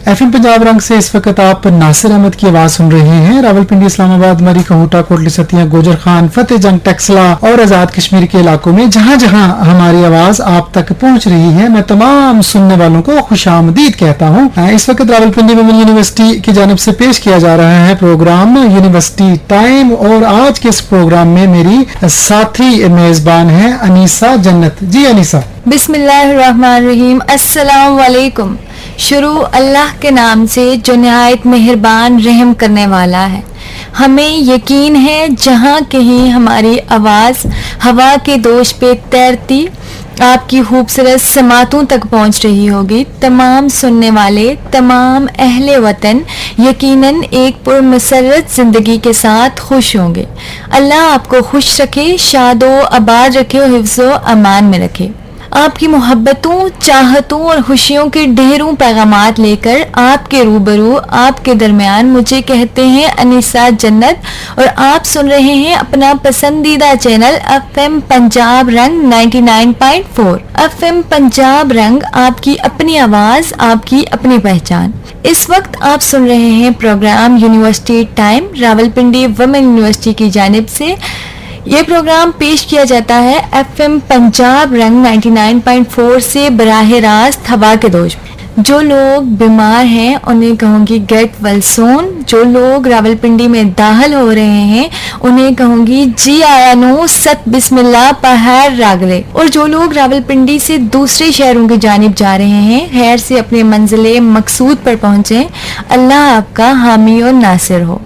FM Punjab रंग से इस वक्त आप नासिर अहमद की आवाज सुन रहे हैं। रावलपिंडी, इस्लामाबाद, मरी, कहूटा, कोटली सतिया, गोजर खान, फतेह जंग, टक्सला और आजाद कश्मीर के इलाकों में जहां जहां हमारी आवाज आप तक पहुंच रही है, मैं तमाम सुनने वालों को खुशामदीद कहता हूं। इस वक्त रावलपिंडी विमेन यूनिवर्सिटी की जानिब से पेश किया जा रहा है प्रोग्राम यूनिवर्सिटी टाइम, और आज के इस प्रोग्राम में मेरी साथी मेजबान है अनीसा जन्नत। जी अनीसा। बिस्मिल्लाहिर्रहमानिर्रहीम। अस्सलाम वालेकुम। शुरू अल्लाह के नाम से जो निहायत मेहरबान रहम करने वाला है। हमें यकीन है जहाँ कहीं हमारी आवाज़ हवा के दोष पे तैरती आपकी खूबसूरत समातों तक पहुँच रही होगी, तमाम सुनने वाले, तमाम अहले वतन यकीनन एक पुरमसरत ज़िंदगी के साथ खुश होंगे। अल्लाह आपको खुश रखे, शादो आबाद रखे और हिफ्ज़ो अमान में रखे। आपकी मोहब्बतों, चाहतों और खुशियों के ढेरों पैगामात लेकर आपके रूबरू, आपके दरमियान मुझे कहते हैं अनीसा जन्नत, और आप सुन रहे हैं अपना पसंदीदा चैनल एफएम पंजाब रंग 99.4। एफएम पंजाब रंग, आपकी अपनी आवाज़, आपकी अपनी पहचान। इस वक्त आप सुन रहे हैं program university time Rawalpindi women university की जानिब से। ये प्रोग्राम पेश किया जाता है एफएम पंजाब रंग 99.4 से बराह रास्त हवा के दोष। जो लोग बीमार हैं उन्हें कहूँगी गेट वेल सून। जो लोग रावलपिंडी में दाखिल हो रहे हैं उन्हें कहूँगी जी आया नो सत बिस्मिल्लाह पहाड़ रागले। और जो लोग रावलपिंडी से दूसरे शहरों की जानिब जा रहे हैं, खैर से अपने मंजिल मकसूद पर पहुँचें। अल्लाह आपका हामी और नासिर हो।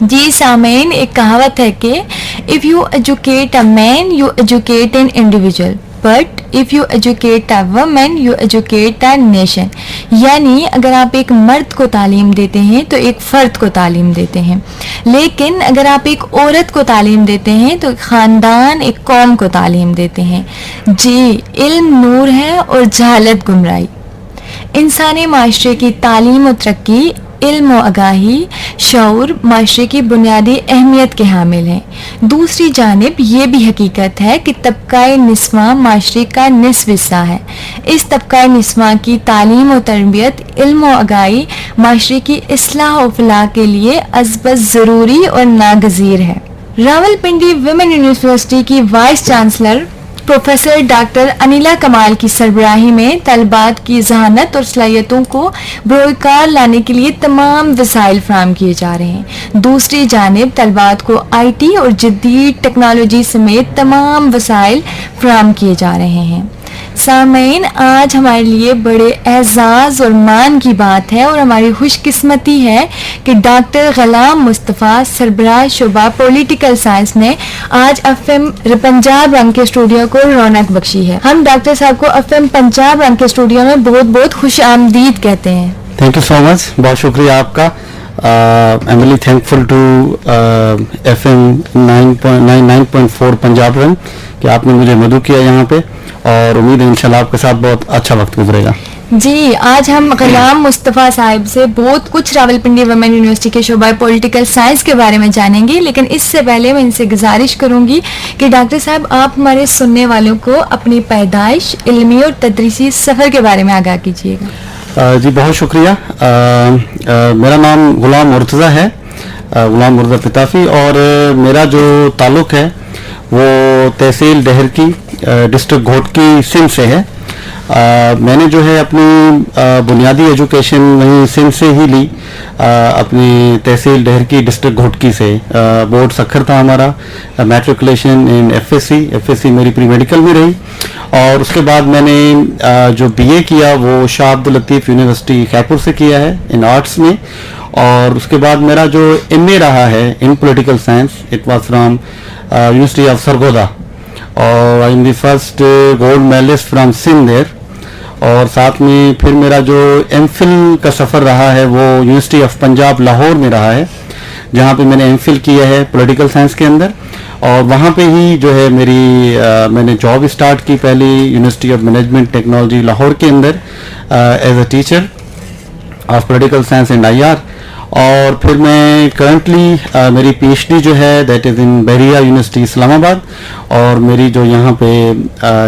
जी सामीन, एक कहावत है कि if you educate a man you educate an individual, but if you educate a women you educate a nation. यानी अगर आप एक मर्द को तालीम देते हैं तो एक फ़र्द को तालीम देते हैं, लेकिन अगर आप एक औरत को तालीम देते हैं तो एक ख़ानदान, एक कौम को तालीम देते हैं। जी, इल्म नूर है और जहालत गुमराही। इंसानी माशरे की तालीम और तरक्की, इल्म व आगाही, शऊर माशरे की बुनियादी अहमियत के हामिल हैं। दूसरी जानिब ये भी हकीकत है कि तबका निस्वा माशरे का निस्फ हिस्सा है। इस तबका निस्वा की तालीम व तरबियत, इल्म व आगाही माशरे की इस्लाह व फलाह के लिए अज़बज़ ज़रूरी और नागज़ीर है। रावलपिंडी विमेन यूनिवर्सिटी की vice chancellor professor doctor Anila कमाल की सरबराही में तलबात की जहानत और सलाहियतों को बरोकार लाने के लिए तमाम वसाइल फराहम किए जा रहे हैं। दूसरी जानिब तलबात को आईटी और जदीद टेक्नोलॉजी समेत तमाम वसाइल फराहम किए जा रहे हैं। सामीन, आज हमारे लिए बड़े एजाज़ और मान की बात है और हमारी खुशकिस्मती है कि डॉक्टर ग़ुलाम मुस्तफ़ा सरबराह शुबा पॉलिटिकल साइंस ने आज एफएम पंजाब रंग के स्टूडियो को रौनक बख्शी है। हम डॉक्टर साहब को एफएम पंजाब रंग के स्टूडियो में बहुत बहुत खुश आमदीद कहते हैं। थैंक यू सो मच, बहुत शुक्रिया आपका। I am really thankful to FM 99.4 Punjab Rang कि आपने मुझे मदऊ किया यहाँ पे, और उम्मीद है इंशाल्लाह आपके साथ बहुत अच्छा वक्त गुजरेगा। जी, आज हम ग़ुलाम मुस्तफ़ा साहिब से बहुत कुछ रावलपिंडी वुमेन यूनिवर्सिटी के शोबा पॉलिटिकल साइंस के बारे में जानेंगे, लेकिन इससे पहले मैं इनसे गुजारिश करूंगी कि डॉक्टर साहब आप हमारे सुनने वालों को अपनी पैदाइश, इल्मी और तदरीसी सफ़र के बारे में आगाह कीजिएगा। जी बहुत शुक्रिया। मेरा नाम ग़ुलाम मुर्तज़ा है, ग़ुलाम मुर्तज़ा पिताफी, और मेरा जो ताल्लुक़ है वो तहसील डहर की डिस्ट्रिक्ट घोटकी सिंध से है। मैंने जो है अपनी बुनियादी एजुकेशन वहीं सिंध से ही ली, अपनी तहसील डहर की डिस्ट्रिक्ट घोटकी से। बोर्ड सखर था हमारा, मैट्रिकुलेशन इन एफएससी मेरी प्री मेडिकल में रही, और उसके बाद मैंने जो बीए किया वो शाह अब्दुल लतीफ़ यूनिवर्सिटी खैरपुर से किया है इन आर्ट्स में, और उसके बाद मेरा जो एमए रहा है in political science, it was from university of Sargodha, और I am the first gold medalist from Sindh there. और साथ में फिर मेरा जो एमफिल का सफ़र रहा है वो यूनिवर्सिटी ऑफ पंजाब लाहौर में रहा है, जहाँ पे मैंने एमफिल किया है पॉलिटिकल साइंस के अंदर, और वहाँ पे ही जो है मेरी मैंने जॉब स्टार्ट की पहली University of Management Technology Lahore के अंदर as a teacher of political science and IR. اور پھر میں کرنٹلی میری پی ایچ ڈی جو ہے دیٹ از ان بحریہ یونیورسٹی اسلام آباد, اور میری جو یہاں پہ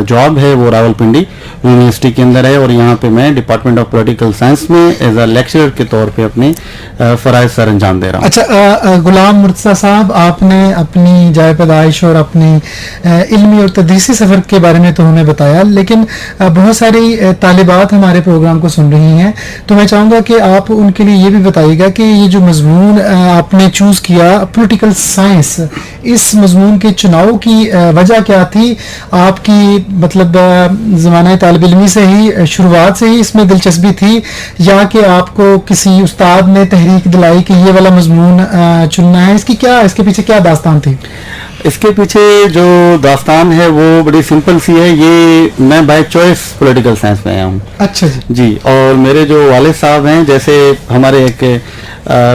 جاب ہے وہ راول پنڈی یونیورسٹی کے اندر ہے, اور یہاں پہ میں ڈپارٹمنٹ آف پولیٹیکل سائنس میں ایز اے لیکچرر کے طور پہ اپنے فرائض سر انجام دے رہا ہوں. اچھا غلام مرتضیٰ صاحب, آپ نے اپنی جائے پیدائش اور اپنی علمی اور تدریسی سفر کے بارے میں تو ہمیں بتایا, لیکن بہت ساری طالبات ہمارے پروگرام کو سن رہی ہیں, تو میں چاہوں گا کہ آپ ان کے لیے یہ بھی بتائیے گا کہ یہ جو مضمون آپ نے چوز کیا پولیٹیکل سائنس, اس مضمون کے چناؤ کی وجہ کیا تھی؟ آپ کی مطلب زمانہ طالب علمی سے ہی, شروعات سے ہی اس میں دلچسپی تھی, یا کہ آپ کو کسی استاد نے تحریک دلائی کہ یہ والا مضمون چننا ہے؟ اس کے پیچھے کیا داستان تھی؟ اس کے پیچھے جو داستان ہے وہ بڑی سمپل سی ہے. یہ میں بائی چوائس پولیٹیکل سائنس میں آیا ہوں. اچھا جی, اور میرے جو والد صاحب ہیں, جیسے ہمارے ایک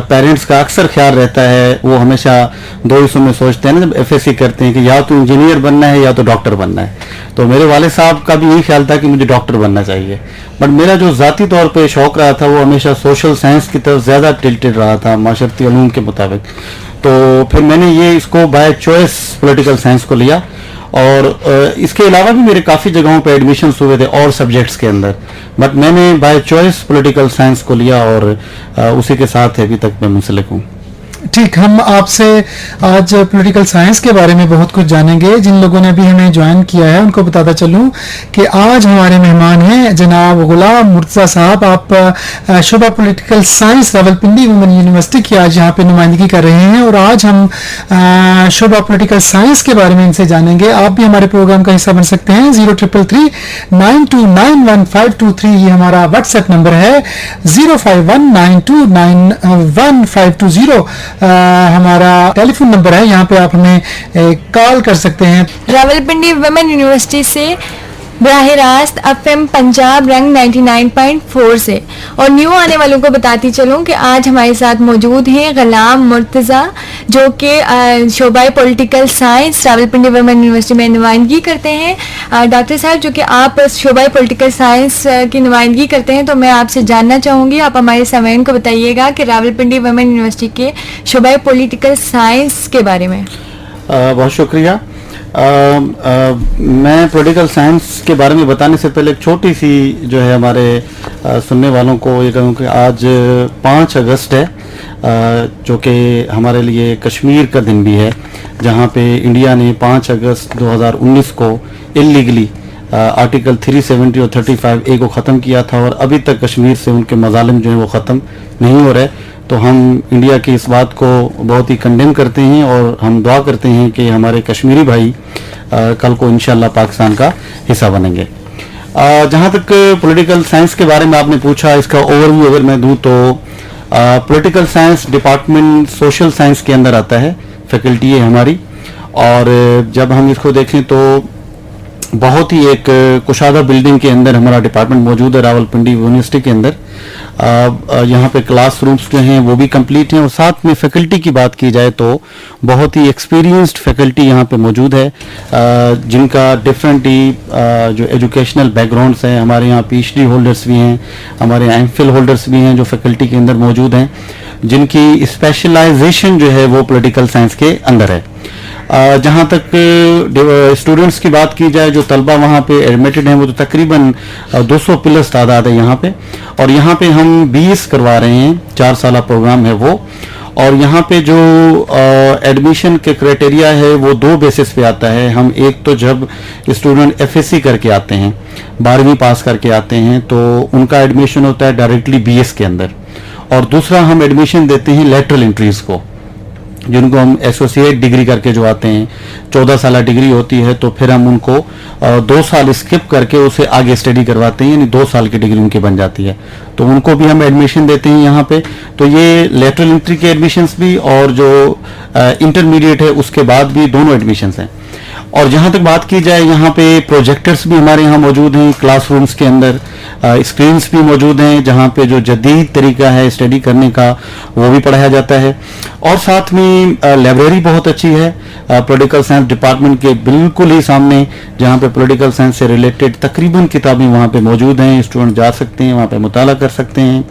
پیرنٹس کا اکثر خیال رہتا ہے, وہ ہمیشہ دو حصوں میں سوچتے ہیں نا جب ایف ایس سی کرتے ہیں کہ یا تو انجینئر بننا ہے یا تو ڈاکٹر بننا ہے. تو میرے والد صاحب کا بھی یہی خیال تھا کہ مجھے ڈاکٹر بننا چاہیے, بٹ میرا جو ذاتی طور پہ شوق رہا تھا وہ ہمیشہ سوشل سائنس کی طرف زیادہ ٹلٹڈ رہا تھا, معاشرتی علوم کے مطابق. تو پھر میں نے یہ اس کو بائی چوائس پولیٹیکل سائنس کو لیا, اور اس کے علاوہ بھی میرے کافی جگہوں پہ ایڈمیشنس ہوئے تھے اور سبجیکٹس کے اندر, بٹ میں نے بائی چوائس پولیٹیکل سائنس کو لیا, اور اسی کے ساتھ ابھی تک میں منسلک ہوں. ٹھیک, ہم آپ سے آج پولیٹیکل سائنس کے بارے میں بہت کچھ جانیں گے. جن لوگوں نے ابھی ہمیں جوائن کیا ہے ان کو بتاتا چلوں کہ آج ہمارے مہمان ہیں جناب غلام مرتضیٰ صاحب. آپ شعبہ political science Rawalpindi women university کی آج یہاں پہ نمائندگی کر رہے ہیں, اور آج ہم شعبہ پولیٹیکل سائنس کے بارے میں ان سے جانیں گے. آپ بھی ہمارے پروگرام کا حصہ بن سکتے ہیں. 0333929153 یہ ہمارا واٹس ایپ نمبر ہے. 0519291520 ہمارا ٹیلی فون نمبر ہے, یہاں پہ آپ ہمیں کال کر سکتے ہیں. راولپنڈی ویمن یونیورسٹی سے براہ راست FM پنجاب رنگ 99.4 سے. اور نیو آنے والوں کو بتاتی چلوں کہ آج ہمارے ساتھ موجود ہیں غلام مرتضیٰ, جو کہ شعبہ political science Rawalpindi women university میں نمائندگی کرتے ہیں. ڈاکٹر صاحب, جو کہ آپ شعبہ پولیٹیکل سائنس کی نمائندگی کرتے ہیں, تو میں آپ سے جاننا چاہوں گی, آپ ہمارے سامعین کو بتائیے گا کہ راولپنڈی ویمن یونیورسٹی کے شعبہ پولیٹیکل سائنس کے بارے میں. بہت شکریہ. میں پولیٹیکل سائنس کے بارے میں بتانے سے پہلے ایک چھوٹی سی جو ہے ہمارے سننے والوں کو یہ کہوں کہ آج 5 اگست ہے, جو کہ ہمارے لیے کشمیر کا دن بھی ہے, جہاں پہ انڈیا نے 5 اگست 2019 کو انلیگلی آرٹیکل 370 اور 35A کو ختم کیا تھا, اور ابھی تک کشمیر سے ان کے مظالم جو ہیں وہ ختم نہیں ہو رہے. تو ہم انڈیا کی اس بات کو بہت ہی کنڈیم کرتے ہیں, اور ہم دعا کرتے ہیں کہ ہمارے کشمیری بھائی کل کو انشاءاللہ پاکستان کا حصہ بنیں گے. جہاں تک پولیٹیکل سائنس کے بارے میں آپ نے پوچھا, اس کا اوور ویو اگر میں دوں تو political science department social science کے اندر آتا ہے, فیکلٹی ہے ہماری. اور جب ہم اس کو دیکھیں تو بہت ہی ایک کشادہ بلڈنگ کے اندر ہمارا ڈپارٹمنٹ موجود ہے راولپنڈی یونیورسٹی کے اندر. یہاں پہ کلاس رومز جو ہیں وہ بھی کمپلیٹ ہیں, اور ساتھ میں فیکلٹی کی بات کی جائے تو بہت ہی ایکسپیرینسڈ فیکلٹی یہاں پہ موجود ہے, جن کا ڈفرینٹ ہی جو ایجوکیشنل بیک گراؤنڈس ہیں. ہمارے یہاں پی ایچ ڈی ہولڈرس بھی ہیں, ہمارے یہاں ایم فل ہولڈرس بھی ہیں جو فیکلٹی کے اندر موجود ہیں, جن کی اسپیشلائزیشن جو ہے وہ پولیٹیکل سائنس کے اندر ہے. جہاں تک اسٹوڈنٹس کی بات کی جائے, جو طلبہ وہاں پہ ایڈمیٹڈ ہیں وہ تو تقریباً 200 پلس تعداد ہے یہاں پہ, اور یہاں پہ ہم 20 کروا رہے ہیں, 4 سالہ پروگرام ہے وہ. اور یہاں پہ جو ایڈمیشن کے کرائٹیریا ہے وہ 2 بیسس پہ آتا ہے. ہم ایک تو جب اسٹوڈنٹ ایف ایس سی کر کے آتے ہیں, 12ویں پاس کر کے آتے ہیں, تو ان کا ایڈمیشن ہوتا ہے ڈائریکٹلی BS کے اندر. اور دوسرا ہم ایڈمیشن دیتے ہیں لیٹرل انٹریز کو, جن کو ہم ایسوسیٹ ڈگری کر کے جو آتے ہیں, 14 سالہ ڈگری ہوتی ہے, تو پھر ہم ان کو 2 سال اسکپ کر کے اسے آگے اسٹڈی کرواتے ہیں, یعنی 2 سال کی ڈگری ان کی بن جاتی ہے, تو ان کو بھی ہم ایڈمیشن دیتے ہیں یہاں پہ. تو یہ لیٹرل انٹری کے ایڈمیشنس بھی اور جو انٹرمیڈیٹ ہے اس کے بعد بھی دونوں ایڈمیشنس ہیں. और जहाँ तक बात की जाए, यहाँ पे प्रोजेक्टर्स भी हमारे यहाँ मौजूद हैं, क्लासरूम्स के अंदर स्क्रीन्स भी मौजूद हैं जहाँ पे जो जदीद तरीका है स्टडी करने का वो भी पढ़ाया जाता है। और साथ में लाइब्रेरी बहुत अच्छी है पॉलिटिकल साइंस डिपार्टमेंट के बिल्कुल ही सामने, जहाँ पे पॉलिटिकल साइंस से रिलेटेड तकरीबन किताबें वहाँ पे मौजूद हैं, स्टूडेंट जा सकते हैं, वहाँ पे मुताला कर सकते हैं।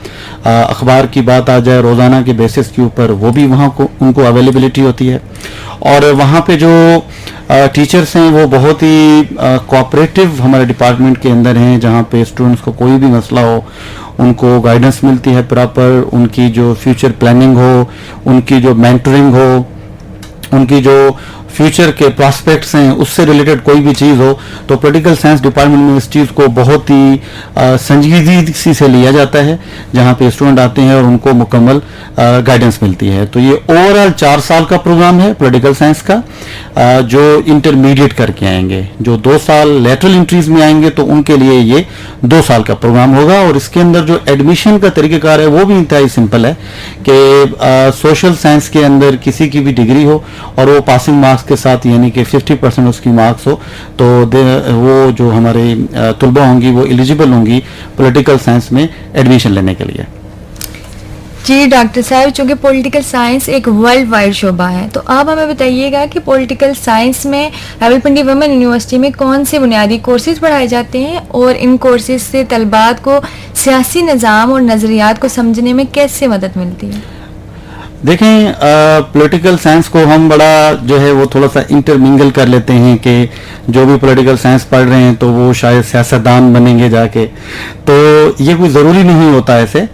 अखबार की बात आ जाए रोज़ाना के बेसिस के ऊपर, वो भी वहाँ को उनको अवेलेबिलिटी होती है। और वहाँ पे जो टीचर्स हैं वो बहुत ही कोऑपरेटिव हमारे डिपार्टमेंट के अंदर हैं, जहाँ पे स्टूडेंट्स को कोई भी मसला हो उनको गाइडेंस मिलती है प्रॉपर, उनकी जो फ्यूचर प्लानिंग हो, उनकी जो मेंटरिंग हो, उनकी जो फ्यूचर के प्रॉस्पेक्ट्स हैं उससे रिलेटेड कोई भी चीज़ हो तो पॉलिटिकल साइंस डिपार्टमेंट में इस चीज़ को बहुत ही संजीदगी से लिया जाता है, जहाँ पे स्टूडेंट आते हैं और उनको मुकम्मल गाइडेंस मिलती है। तो ये ओवरऑल 4 साल का प्रोग्राम है पॉलिटिकल साइंस का, जो इंटरमीडिएट करके आएंगे, जो 2 साल लेटरल एंट्रीज में आएंगे तो उनके लिए ये 2 साल का प्रोग्राम होगा। और इसके अंदर जो एडमिशन का तरीक़ाकार है वो भी इंतहाई सिंपल है कि सोशल साइंस के अंदर किसी की भी डिग्री हो और वो पासिंग मार्क्स के साथ, यानी कि 50% उसकी मार्क्स हो, तो वो जो हमारे तलबा होंगी वो एलिजिबल होंगी पॉलिटिकल साइंस में एडमिशन लेने के लिए। जी डॉक्टर साहब, चूँकि पॉलिटिकल साइंस एक वर्ल्ड वाइड शोबा है, तो आप हमें बताइएगा कि पॉलिटिकल साइंस में रावलपिंडी वुमेन यूनिवर्सिटी में कौन से बुनियादी कोर्सेज पढ़ाए जाते हैं और इन कोर्सेज से तलबात को सियासी निज़ाम और नज़रियात को समझने में कैसे मदद मिलती है? देखें, पॉलिटिकल साइंस को हम बड़ा जो है वो थोड़ा सा इंटरमिंगल कर लेते हैं कि जो भी पॉलिटिकल साइंस पढ़ रहे हैं तो वो शायद सियासतदान बनेंगे जाके, तो ये कोई ज़रूरी नहीं होता ऐसे।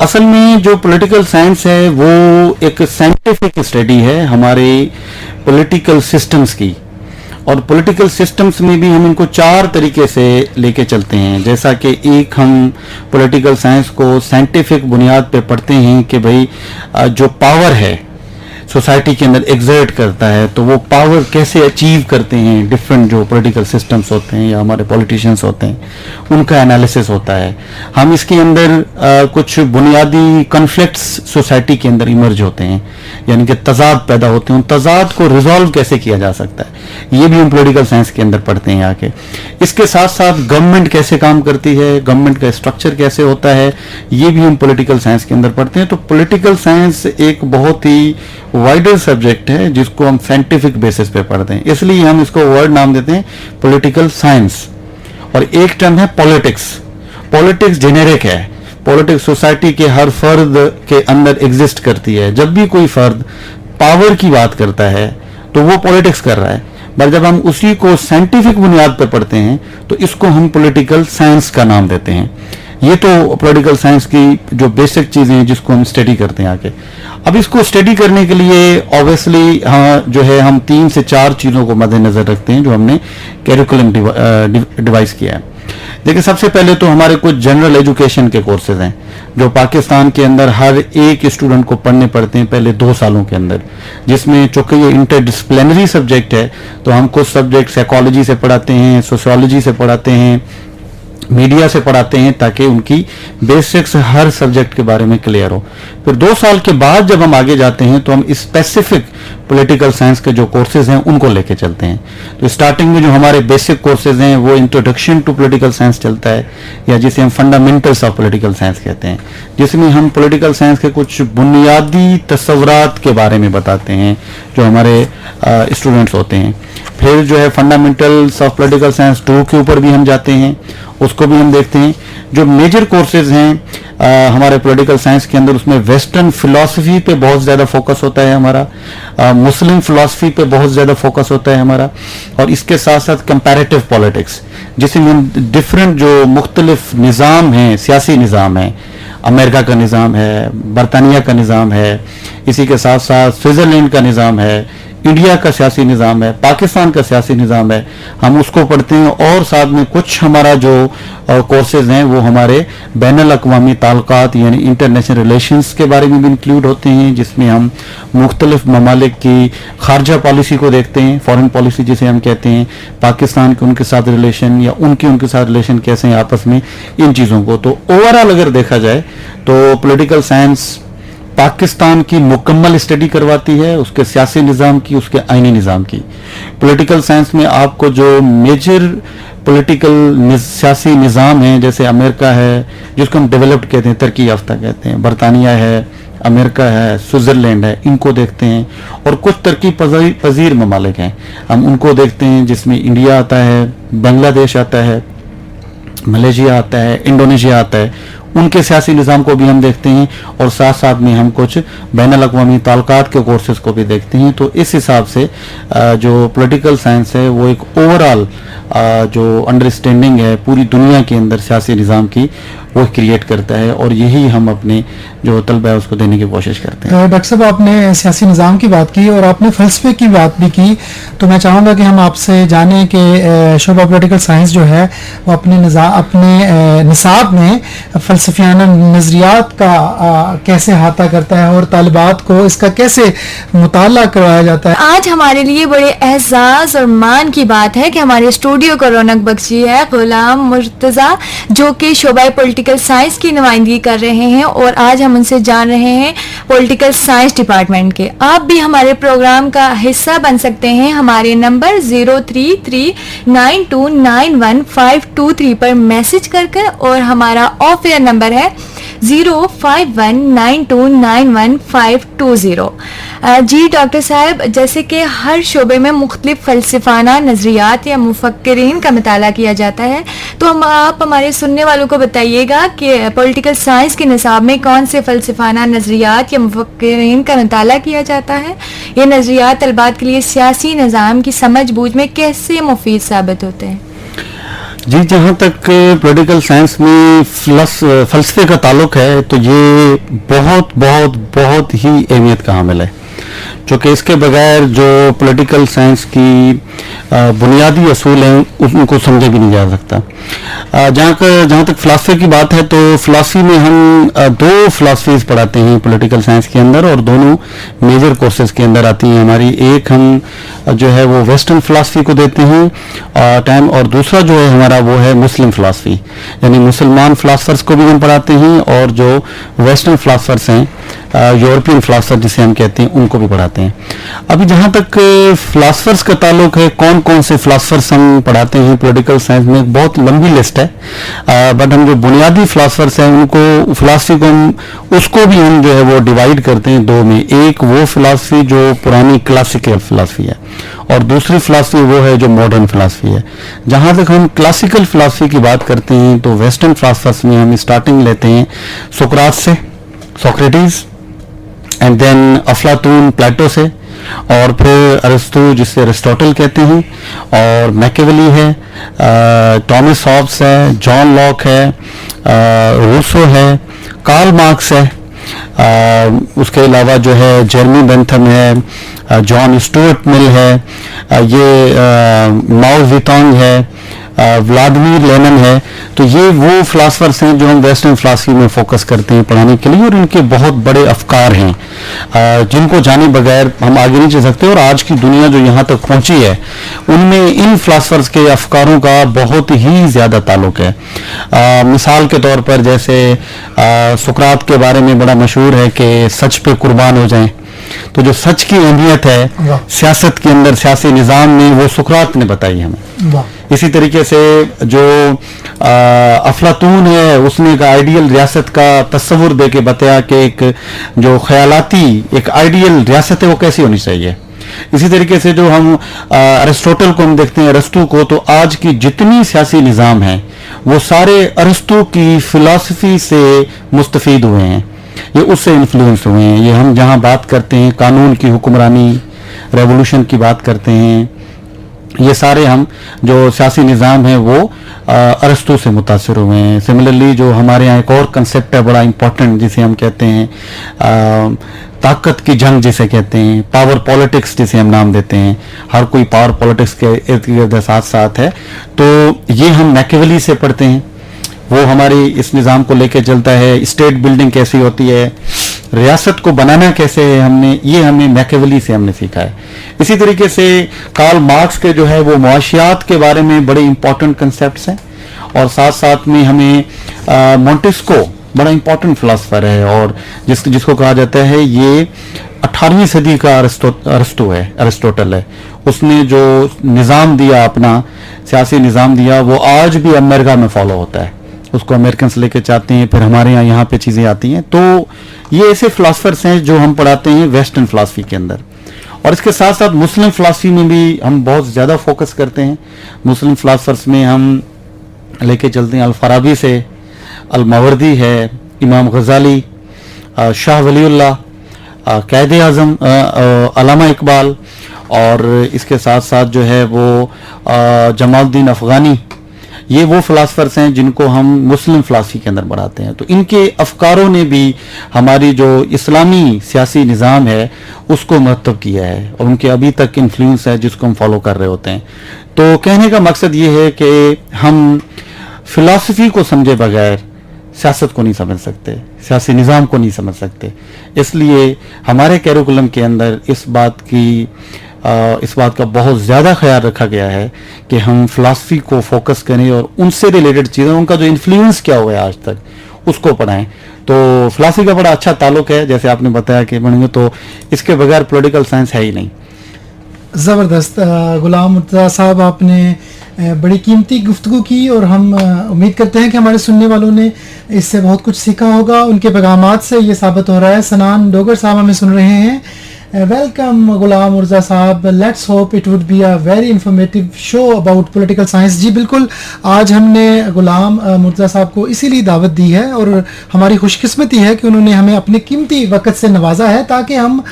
असल में जो पॉलिटिकल साइंस है वो एक साइंटिफिक स्टडी है हमारे पॉलिटिकल सिस्टम्स की, और पॉलिटिकल सिस्टम्स में भी हम इनको 4 तरीके से लेके चलते हैं। जैसा कि एक, हम पॉलिटिकल साइंस को साइंटिफिक बुनियाद पे पढ़ते हैं कि भाई जो पावर है सोसाइटी के अंदर एग्जर्ट करता है, तो वो पावर कैसे अचीव करते हैं डिफरेंट जो पॉलिटिकल सिस्टम्स होते हैं या हमारे पॉलिटिशियंस होते हैं, उनका एनालिसिस होता है। हम इसके अंदर कुछ बुनियादी कॉन्फ्लिक्ट्स सोसाइटी के अंदर इमर्ज होते हैं, यानी कि तजाद पैदा होते हैं, उन तजाद को रिजॉल्व कैसे किया जा सकता है, ये भी हम पॉलिटिकल साइंस के अंदर पढ़ते हैं आके। इसके साथ साथ गवर्नमेंट कैसे काम करती है, गवर्नमेंट का स्ट्रक्चर कैसे होता है, ये भी हम पॉलिटिकल साइंस के अंदर पढ़ते हैं। तो पॉलिटिकल साइंस एक बहुत ही वाइडर सब्जेक्ट है जिसको हम साइंटिफिक बेसिस पे पढ़ते हैं, इसलिए हम इसको वर्ड नाम देते हैं पॉलिटिकल साइंस। और एक टर्म है पॉलिटिक्स। पॉलिटिक्स जेनेरिक है, पॉलिटिक्स सोसाइटी के हर फर्द के अंदर एग्जिस्ट करती है। जब भी कोई फर्द पावर की बात करता है तो वो पॉलिटिक्स कर रहा है, पर जब हम उसी को साइंटिफिक बुनियाद पर पढ़ते हैं तो इसको हम पॉलिटिकल साइंस का नाम देते हैं। ये तो पॉलिटिकल साइंस की जो बेसिक चीज़ें हैं जिसको हम स्टडी करते हैं आके। अब इसको स्टडी करने के लिए ऑब्वियसली हाँ जो है हम 3 से 4 चीज़ों को मद्देनजर रखते हैं जो हमने कैरिकुलम डिवाइस किया है। देखिए, सबसे पहले तो हमारे कुछ जनरल एजुकेशन के कोर्सेज हैं जो पाकिस्तान के अंदर हर एक स्टूडेंट को पढ़ने पड़ते हैं पहले 2 सालों के अंदर, जिसमें चूंकि ये इंटरडिसिप्लिनरी सब्जेक्ट है तो हम कुछ सब्जेक्ट साइकोलॉजी से पढ़ाते हैं, सोशियोलॉजी से पढ़ाते हैं, मीडिया से पढ़ाते हैं, ताकि उनकी बेसिक्स हर सब्जेक्ट के बारे में क्लियर हो। फिर 2 साल के बाद जब हम आगे जाते हैं तो हम स्पेसिफिक पॉलिटिकल साइंस के जो कोर्सेज हैं उनको लेके चलते हैं। तो स्टार्टिंग में जो हमारे बेसिक कोर्सेज हैं वो इंट्रोडक्शन टू पॉलिटिकल साइंस चलता है, या जिसे हम फंडामेंटल्स ऑफ पॉलिटिकल साइंस कहते हैं, जिसमें हम पॉलिटिकल साइंस के कुछ बुनियादी तस्वुरात के बारे में बताते हैं जो हमारे स्टूडेंट्स होते हैं। फिर जो है फंडामेंटल्स ऑफ पॉलिटिकल साइंस 2 के ऊपर भी हम जाते हैं, उसको भी हम देखते हैं। जो मेजर कोर्सेज हैं हमारे पॉलिटिकल साइंस के अंदर, उसमें वेस्टर्न फिलॉसफी पे बहुत ज़्यादा फोकस होता है हमारा, मुस्लिम फिलॉसफी पे बहुत ज़्यादा फोकस होता है हमारा, और इसके साथ साथ कंपैरेटिव पॉलिटिक्स, जिसमें डिफरेंट जो मुख्तलिफ निज़ाम हैं, सियासी निज़ाम हैं, अमेरिका का निज़ाम है, बरतानिया का निज़ाम है, इसी के साथ साथ स्विट्ज़रलैंड का निज़ाम है, इंडिया का सियासी निज़ाम है, पाकिस्तान का सियासी निज़ाम है, हम उसको पढ़ते हैं। और साथ में कुछ हमारा जो कोर्सेज हैं वो हमारे बैनुल अक़वामी ताल्लुकात यानी इंटरनेशनल रिलेशंस के बारे में भी इंक्लूड होते हैं, जिसमें हम मुख्तलिफ ममालिक की खारजा पॉलिसी को देखते हैं, फॉरेन पॉलिसी जिसे हम कहते हैं, पाकिस्तान के उनके साथ रिलेशन या उनके साथ रिलेशन कैसे हैं आपस में, इन चीज़ों को। तो ओवरऑल अगर देखा जाए तो पॉलिटिकल साइंस पाकिस्तान की मुकम्मल स्टडी करवाती है, उसके सियासी निज़ाम की, उसके आइनी निज़ाम की। पॉलिटिकल साइंस में आपको जो मेजर पॉलिटिकल सियासी निज़ाम है, जैसे अमेरिका है जिसको हम डेवलप्ड कहते हैं, तरक्की याफ्ता कहते हैं, बरतानिया है, अमेरिका है, स्विट्ज़रलैंड है, इनको देखते हैं। और कुछ तरक्की पजीर ममालिक हैं, हम उनको देखते हैं, जिसमें इंडिया आता है, बांग्लादेश आता है, मलेशिया आता है, इंडोनेशिया आता है। उनके सियासी निज़ाम को भी हम देखते हैं और साथ साथ में हम कुछ बैनुल अक़वामी ताल्लुकात के कोर्सेज को भी देखते हैं। तो इस हिसाब से जो पॉलिटिकल साइंस है वो एक ओवरऑल जो अंडरस्टैंडिंग है पूरी दुनिया के अंदर सियासी निज़ाम की, वो क्रिएट करता है और यही हम अपने जो तलबा है उसको देने की कोशिश करते हैं। डॉक्टर साहब, आपने सियासी निज़ाम की बात की और आपने फ़लसफ़े की बात भी की, तो मैं चाहूँगा कि हम आपसे जानें कि शोबा पॉलिटिकल साइंस जो है वो अपने निसाब में फ़लसफ़ियाना नज़रियात का कैसे अहाता करता है और तालिबात को इसका कैसे मुताला करवाया जाता है। आज हमारे लिए बड़े एहसास और मान की बात है कि हमारे स्टूडियो को रौनक बख्शी है गुलाम मुर्तज़ा, जो कि शोबा पॉलिटिकल साइंस की नुमाइंदगी कर रहे हैं और आज हम उनसे जान रहे हैं पॉलिटिकल साइंस डिपार्टमेंट के। आप भी हमारे प्रोग्राम का हिस्सा बन सकते हैं हमारे नंबर 0339291523 पर मैसेज कर और हमारा ऑफ एयर नंबर है 0519291520। जी डॉक्टर साहब, जैसे कि हर शोबे में मुख्तलिफ फ़लसफ़ाना नज़रियात या मुफक्किरीन का मुताला किया जाता है, तो आप हमारे सुनने वालों को बताइएगा कि पॉलिटिकल साइंस के निसाब में कौन से फ़लसफ़ाना नज़रियात या मुफक्किरीन का मुताला किया जाता है। ये नज़रियात तलबात के लिए सियासी निज़ाम की समझ बूझ में कैसे मुफीद साबित होते हैं। जी, जहाँ तक पॉलिटिकल साइंस में फ़लसफ़े का ताल्लुक है तो ये बहुत बहुत बहुत ही अहमियत का हामिल है, क्योंकि इसके बगैर जो पॉलिटिकल साइंस की बुनियादी असूल हैं उनको समझा भी नहीं जा सकता। जहाँ तक फ़िलासफ़े की बात है तो फ़िलासफ़ी में हम दो फ़िलासफ़ीज़ पढ़ाते हैं पॉलिटिकल साइंस के अंदर और दोनों मेजर कोर्सेज़ के अंदर आती हैं हमारी। एक हम जो है वो वेस्टर्न फ़िलासफ़ी को देते हैं टाइम, और दूसरा जो है हमारा वो है मुस्लिम फ़िलासफ़ी, यानी मुसलमान फ़िलासफ़र्स को भी हम पढ़ाते हैं और जो वेस्टर्न फ़िलासफ़र्स हैं यूरोपियन फ़िलासफ़र जिसे हम कहते हैं उनको भी पढ़ाते हैं। अभी जहाँ तक फ़िलासफ़र्स का ताल्लुक है, कौन कौन से फ़िलासफ़र्स हम पढ़ाते हैं पॉलिटिकल साइंस में, एक बहुत लंबी लिस्ट है, बट हम जो बुनियादी फ़िलासफ़र्स हैं उनको फ़िलासफ़ी को हम उसको भी हम जो है वो डिवाइड करते हैं दो में। एक वो फ़िलासफ़ी जो पुरानी क्लासिकल फ़िलासफ़ी है और दूसरी फ़िलासफ़ी वो है जो मॉडर्न फ़िलासफ़ी है। जहाँ तक हम क्लासिकल फ़िलासफ़ी की बात करते हैं तो वेस्टर्न फ़िलासफ़र्स में हम स्टार्टिंग लेते हैं सोक्रात से, सोक्रेटिस, एंड देन अफलातून प्लेटो से, और फिर अरिस्टो जिसे अरिस्टोटल कहते हैं, और मैकियावेली है, टॉमस हॉब्स है, जॉन लॉक है, रूसो है, कार्ल मार्क्स है, उसके अलावा जो है जेरमी बेंथम है, जॉन स्टुअर्ट मिल है, ये माओ ज़ेडोंग है, व्लादिमीर लेनिन है। तो ये वो फ़िलासफ़र्स हैं जो हम वेस्टर्न फ़िलासफ़ी में फ़ोकस करते हैं पढ़ाने के लिए, और इनके बहुत बड़े अफ़कार हैं जिनको जाने बगैर हम आगे नहीं चल सकते। और आज की दुनिया जो यहाँ तक पहुँची है उनमें इन फ़िलासफ़र्स के अफ़कारों का बहुत ही ज़्यादा ताल्लुक है। मिसाल के तौर पर जैसे सुकरात के बारे में बड़ा मशहूर है कि सच पे कुर्बान हो जाएं, तो जो सच की अहमियत है सियासत के अंदर, सियासी निज़ाम में, वो सुकरात ने बताई हमें। इसी तरीके से जो अफलातून है उसने एक आइडियल रियासत का तस्वुर दे के बताया कि एक जो ख्यालाती एक आइडियल रियासत है वो कैसी होनी चाहिए। इसी तरीके से जो हम अरिस्टोटल को हम देखते हैं, अरिस्टो को, तो आज की जितनी सियासी निज़ाम है वो सारे अरिस्टो की फ़िलासफ़ी से मुस्तफ़ीद हुए हैं, ये उससे इन्फ्लुएंस हुए हैं। ये हम जहाँ बात करते हैं कानून की हुक्मरानी, रेवोल्यूशन की बात करते हैं, ये सारे हम जो सियासी निज़ाम है वो अरिस्टो से मुतासिर हुए हैं। सिमिलरली जो हमारे यहाँ एक और कंसेप्ट है बड़ा इम्पोर्टेंट जिसे हम कहते हैं ताकत की जंग जिसे कहते हैं, पावर पॉलिटिक्स जिसे हम नाम देते हैं, हर कोई पावर पॉलिटिक्स के इर्द गिर्द साथ साथ है, तो ये हम मैकियावेली से पढ़ते हैं। वो हमारी इस निज़ाम को लेके चलता है, स्टेट बिल्डिंग कैसी होती है, रियासत को बनाना कैसे है, ये हमें मैकियावेली से हमने सीखा है। इसी तरीके से कार्ल मार्क्स के जो है वो मुआशियात के बारे में बड़े इंपॉर्टेंट कंसेप्ट्स हैं, और साथ साथ में हमें मोंटेस्को बड़ा इंपॉर्टेंट फिलासफर है और जिसको कहा जाता है ये 18वीं सदी का अरिस्टोटल है। उसने जो निज़ाम दिया, अपना सियासी निज़ाम दिया, वो आज भी अमेरिका में फॉलो होता है। उसको अमेरिकन लेके चाहते हैं, फिर हमारे यहाँ पे चीज़ें आती हैं। तो ये ऐसे फिलासफर्स हैं जो हम पढ़ाते हैं वेस्टर्न फिलासफी के अंदर, और इसके साथ साथ मुस्लिम फिलासफी में भी हम बहुत ज़्यादा फोकस करते हैं। मुस्लिम फिलासफर्स में हम लेके चलते हैं अल-फराबी से, अल-मावर्दी है, इमाम गज़ाली, शाह वलीउल्लाह, क़ायद आज़म अल्लामा इकबाल, और इसके साथ साथ जो है वो जमालुद्दीन अफ़गानी। ये वो फिलासफर्स हैं जिनको हम मुस्लिम फिलासफी के अंदर बढ़ाते हैं। तो इनके अफकारों ने भी हमारी जो इस्लामी सियासी निज़ाम है उसको महत्व किया है, और उनके अभी तक इन्फ्लुएंस है जिसको हम फॉलो कर रहे होते हैं। तो कहने का मकसद ये है कि हम फिलासफी को समझे बगैर सियासत को नहीं समझ सकते, सियासी निज़ाम को नहीं समझ सकते। इसलिए हमारे कैरिकुलम के अंदर इस बात का बहुत ज़्यादा ख्याल रखा गया है कि हम फिलासफी को फोकस करें और उनसे रिलेटेड चीज़ें, उनका जो इन्फ्लुएंस क्या हुआ है आज तक, उसको पढ़ाएं। तो फिलासफी का बड़ा अच्छा ताल्लुक है, जैसे आपने बताया कि पढ़ेंगे तो इसके बगैर पॉलिटिकल साइंस है ही नहीं। ज़बरदस्त गुलाम मुर्तज़ा साहब, आपने बड़ी कीमती गुफ्तगू की, और हम उम्मीद करते हैं कि हमारे सुनने वालों ने इससे बहुत कुछ सीखा होगा। उनके पैगामात से ये साबित हो रहा है। सनान डोगर साहब हमें सुन रहे हैं। वेलकम गुलाम मुर्तज़ा साहब, let's hope it would be a very informative show about political science. जी बिल्कुल, आज हमने गुलाम मुर्तज़ा साहब को इसीलिए दावत दी है, और हमारी खुशकिस्मती है कि उन्होंने हमें अपने कीमती वक्त से नवाजा है ताकि हम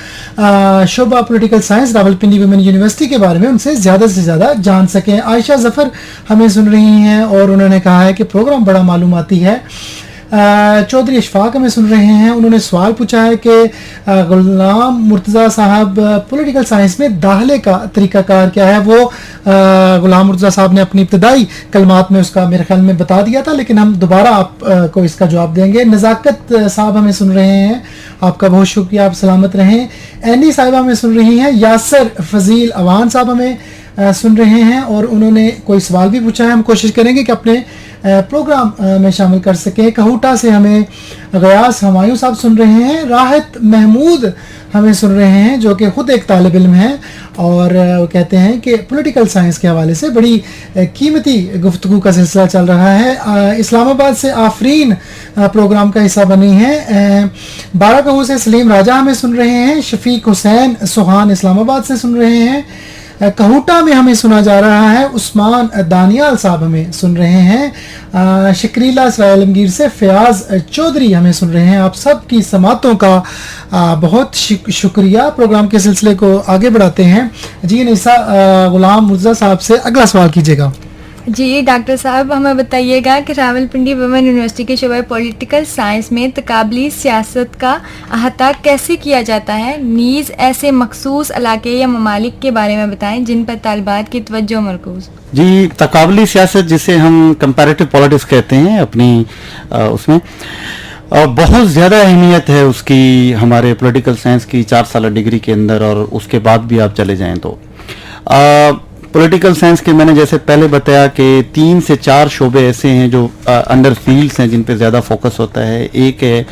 शोबा political science Rawalpindi women university के बारे में उनसे ज़्यादा से ज़्यादा जान सकें। आयशा ज़फ़र हमें सुन रही हैं और उन्होंने कहा है कि प्रोग्राम बड़ा मालूमाती है। चौधरी अशफाक हमें सुन रहे हैं, उन्होंने सवाल पूछा है कि गुलाम मुर्तज़ा साहब पॉलिटिकल साइंस में दाखिले का तरीक़ाकार क्या है। वो गुलाम मुर्तज़ा साहब ने अपनी इब्तदाई कलमात में उसका मेरे ख्याल में बता दिया था, लेकिन हम दोबारा आपको इसका जवाब देंगे। नज़ाकत साहब हमें सुन रहे हैं, आपका बहुत शुक्रिया, आप सलामत रहें। एनी साहिबा हमें सुन रही हैं। यासर फजील अवान साहब हमें सुन रहे हैं और उन्होंने कोई सवाल भी पूछा है, हम कोशिश करेंगे कि अपने प्रोग्राम में शामिल कर सकें। कहूटा से हमें गयास हमायूं साहब सुन रहे हैं। राहत महमूद हमें सुन रहे हैं जो कि ख़ुद एक तालिब इल्म हैं, और वो कहते हैं कि पॉलिटिकल साइंस के हवाले से बड़ी कीमती गुफ्तगू का सिलसिला चल रहा है। इस्लामाबाद से आफरीन प्रोग्राम का हिस्सा बनी है। बाराकहू से सलीम राजा हमें सुन रहे हैं। शफीक हुसैन सुहान इस्लामाबाद से सुन रहे हैं। कहूटा में हमें सुना जा रहा है। उस्मान दानियाल साहब हमें सुन रहे हैं। शक्रीला आलमगीर से फयाज चौधरी हमें सुन रहे हैं। आप सब की समातों का बहुत शुक्रिया। प्रोग्राम के सिलसिले को आगे बढ़ाते हैं। जी निसा, गुलाम मुर्तज़ा साहब से अगला सवाल कीजिएगा। जी डॉक्टर साहब, हमें बताइएगा कि रावलपिंडी वुमेन यूनिवर्सिटी के शोबे पॉलिटिकल साइंस में तकाबली सियासत का अहाता कैसे किया जाता है। नीज़ ऐसे मखसूस इलाके या ममालिक के बारे में बताएं जिन पर तालिबात की तवज्जो मरकूज। जी, तकाबली सियासत जिसे हम कंपैरेटिव पॉलिटिक्स कहते हैं अपनी उसमें बहुत ज़्यादा अहमियत है उसकी हमारे पॉलिटिकल साइंस की 4 साल डिग्री के अंदर, और उसके बाद भी आप चले जाएं तो पॉलिटिकल साइंस के मैंने जैसे पहले बताया कि 3 से 4 शोबे ऐसे हैं जो अंडर फील्ड्स हैं जिन पे ज़्यादा फोकस होता है। एक है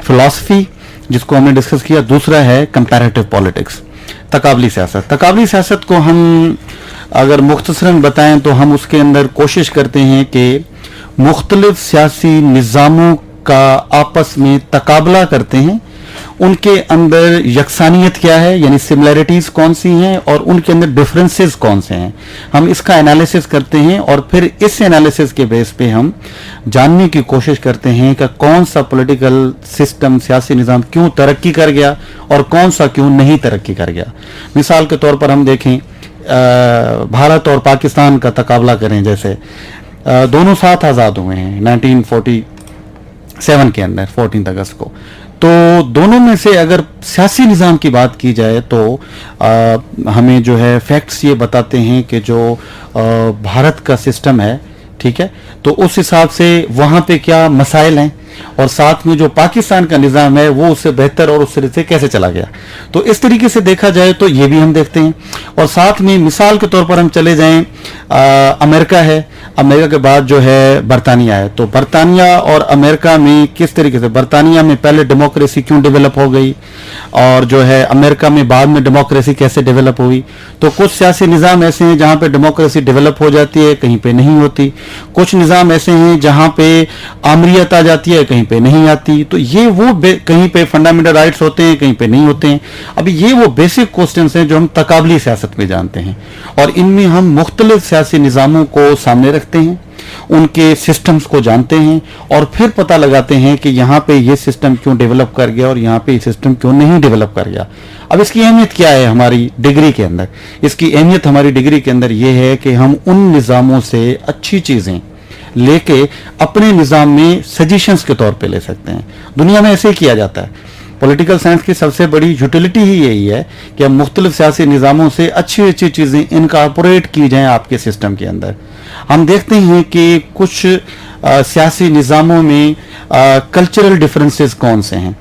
फिलॉसफी जिसको हमने डिस्कस किया, दूसरा है कंपैरेटिव पॉलिटिक्स, तकाबली सियासत। तकाबली सियासत को हम अगर मुख्तसरन बताएं तो हम उसके अंदर कोशिश करते हैं कि मुख्तलिफ सियासी निज़ामों का आपस में तकाबला करते हैं, उनके अंदर यकसानियत क्या है, यानी सिमिलैरिटीज़ कौन सी हैं और उनके अंदर डिफरेंसेस कौन से हैं। हम इसका एनालिसिस करते हैं और फिर इस एनालिसिस के बेस पे हम जानने की कोशिश करते हैं कि कौन सा पॉलिटिकल सिस्टम, सियासी निज़ाम क्यों तरक्की कर गया और कौन सा क्यों नहीं तरक्की कर गया। मिसाल के तौर पर हम देखें भारत और पाकिस्तान का तकाबला करें, जैसे दोनों साथ आज़ाद हुए हैं 1947 के अंदर 14 अगस्त को। तो दोनों में से अगर सियासी निज़ाम की बात की जाए तो हमें जो है फैक्ट्स ये बताते हैं कि जो भारत का सिस्टम है, ठीक है, तो उस हिसाब से वहाँ पे क्या मसाइल हैं, और साथ में जो पाकिस्तान का निज़ाम है वो उससे बेहतर और उस तरह से कैसे चला गया। तो इस तरीके से देखा जाए तो ये भी हम देखते हैं। और साथ में मिसाल के तौर पर हम चले जाएं, अमेरिका है, अमेरिका के बाद जो है बरतानिया है। तो बरतानिया और अमेरिका में किस तरीके से, बरतानिया में पहले डेमोक्रेसी क्यों डेवलप हो गई और जो है अमेरिका में बाद में डेमोक्रेसी कैसे डेवलप हुई। तो कुछ सियासी निज़ाम ऐसे हैं जहाँ पे डेमोक्रेसी डेवलप हो जाती है, कहीं पे नहीं होती। कुछ निज़ाम ऐसे हैं जहाँ पे आमरीत आ जाती है, कहीं पे नहीं आती। तो ये वो कहीं पे फंडामेंटल राइट्स होते हैं, कहीं पे नहीं होते हैं। अभी ये वो बेसिक क्वेश्चंस हैं जो हम तकाबली सियासत में जानते हैं, और इनमें हम मुख्तलिफ सियासी निज़ामों को सामने रखते हैं, उनके सिस्टम्स को जानते हैं और फिर पता लगाते हैं कि यहाँ पे ये सिस्टम क्यों डेवलप कर गया और यहाँ पे ये सिस्टम क्यों नहीं डेवलप कर गया। अब इसकी अहमियत क्या है हमारी डिग्री के अंदर? इसकी अहमियत हमारी डिग्री के अंदर ये है कि हम उन निज़ामों से अच्छी चीज़ें लेके अपने निज़ाम में सजेशंस के तौर पे ले सकते हैं। दुनिया में ऐसे ही किया जाता है। पॉलिटिकल साइंस की सबसे बड़ी यूटिलिटी ही यही है कि हम मुख्तलिफ सियासी निज़ामों से अच्छी अच्छी चीज़ें इनकॉर्पोरेट की जाएं आपके सिस्टम के अंदर। हम देखते हैं कि कुछ सियासी निज़ामों में कल्चरल डिफरेंसेस कौन से हैं,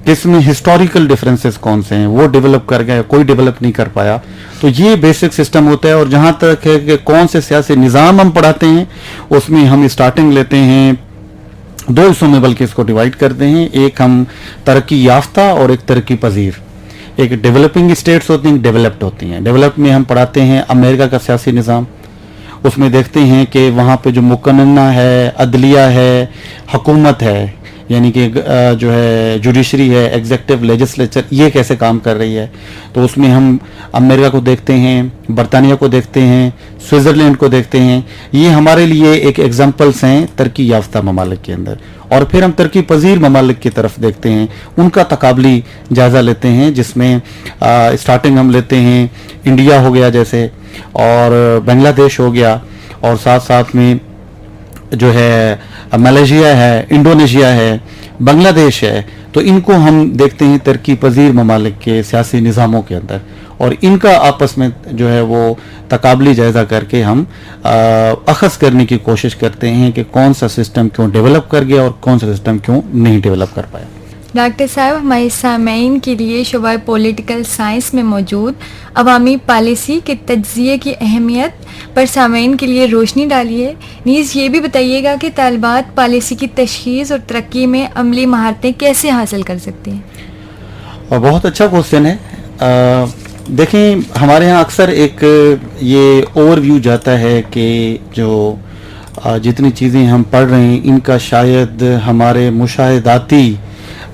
किसमें हिस्टोरिकल डिफरेंसेस कौन से हैं, वो डेवलप कर गए, कोई डेवलप नहीं कर पाया। तो ये बेसिक सिस्टम होता है। और जहाँ तक है कि कौन से सियासी निज़ाम हम पढ़ाते हैं, उसमें हम स्टार्टिंग लेते हैं दो हिस्सों में, बल्कि इसको डिवाइड करते हैं। एक हम तरक्की याफ्ता और एक तरक्की पजीर। एक डेवलपिंग स्टेट्स होती हैं, डेवलप्ड होती हैं। डेवलप में हम पढ़ाते हैं अमेरिका का सियासी निज़ाम। उसमें देखते हैं कि वहाँ पे जो मुकन्ना है, अदलिया है, हुकूमत है, यानी कि जो है जुडिशरी है, एग्जीक्यूटिव, लेजिस्लेचर, ये कैसे काम कर रही है। तो उसमें हम अमेरिका को देखते हैं, बरतानिया को देखते हैं, स्विट्ज़रलैंड को देखते हैं। ये हमारे लिए एक एग्जाम्पल्स हैं तरक्की याफ्ता ममालिक के अंदर। और फिर हम तरक्की पजीर ममालिक की तरफ देखते हैं, उनका तकाबली जायज़ा लेते हैं, जिसमें स्टार्टिंग हम लेते हैं इंडिया हो गया जैसे, और बांग्लादेश हो गया, और साथ साथ में जो है मलेशिया है, इंडोनेशिया है, बांग्लादेश है। तो इनको हम देखते हैं तरक्की पजीर ममालिक के सियासी निज़ामों के अंदर, और इनका आपस में जो है वो तकाबली जायज़ा करके हम अखज़ करने की कोशिश करते हैं कि कौन सा सिस्टम क्यों डेवलप कर गया और कौन सा सिस्टम क्यों नहीं डेवलप कर पाया। डॉक्टर साहब, हमारे सामईन के लिए शुबा पॉलिटिकल साइंस में मौजूद अवामी पॉलिसी के तज्ज़िये की अहमियत पर सामईन के लिए रोशनी डालिए। नीज़ ये भी बताइएगा कि तालिबात पॉलिसी की तशख़ीस और तरक्की में अमली महारतें कैसे हासिल कर सकती हैं। और बहुत अच्छा क्वेश्चन है। देखें, हमारे यहाँ अक्सर एक ये ओवरव्यू जाता है कि जो जितनी चीज़ें हम पढ़ रहे हैं इनका शायद हमारे मुशाहिदाती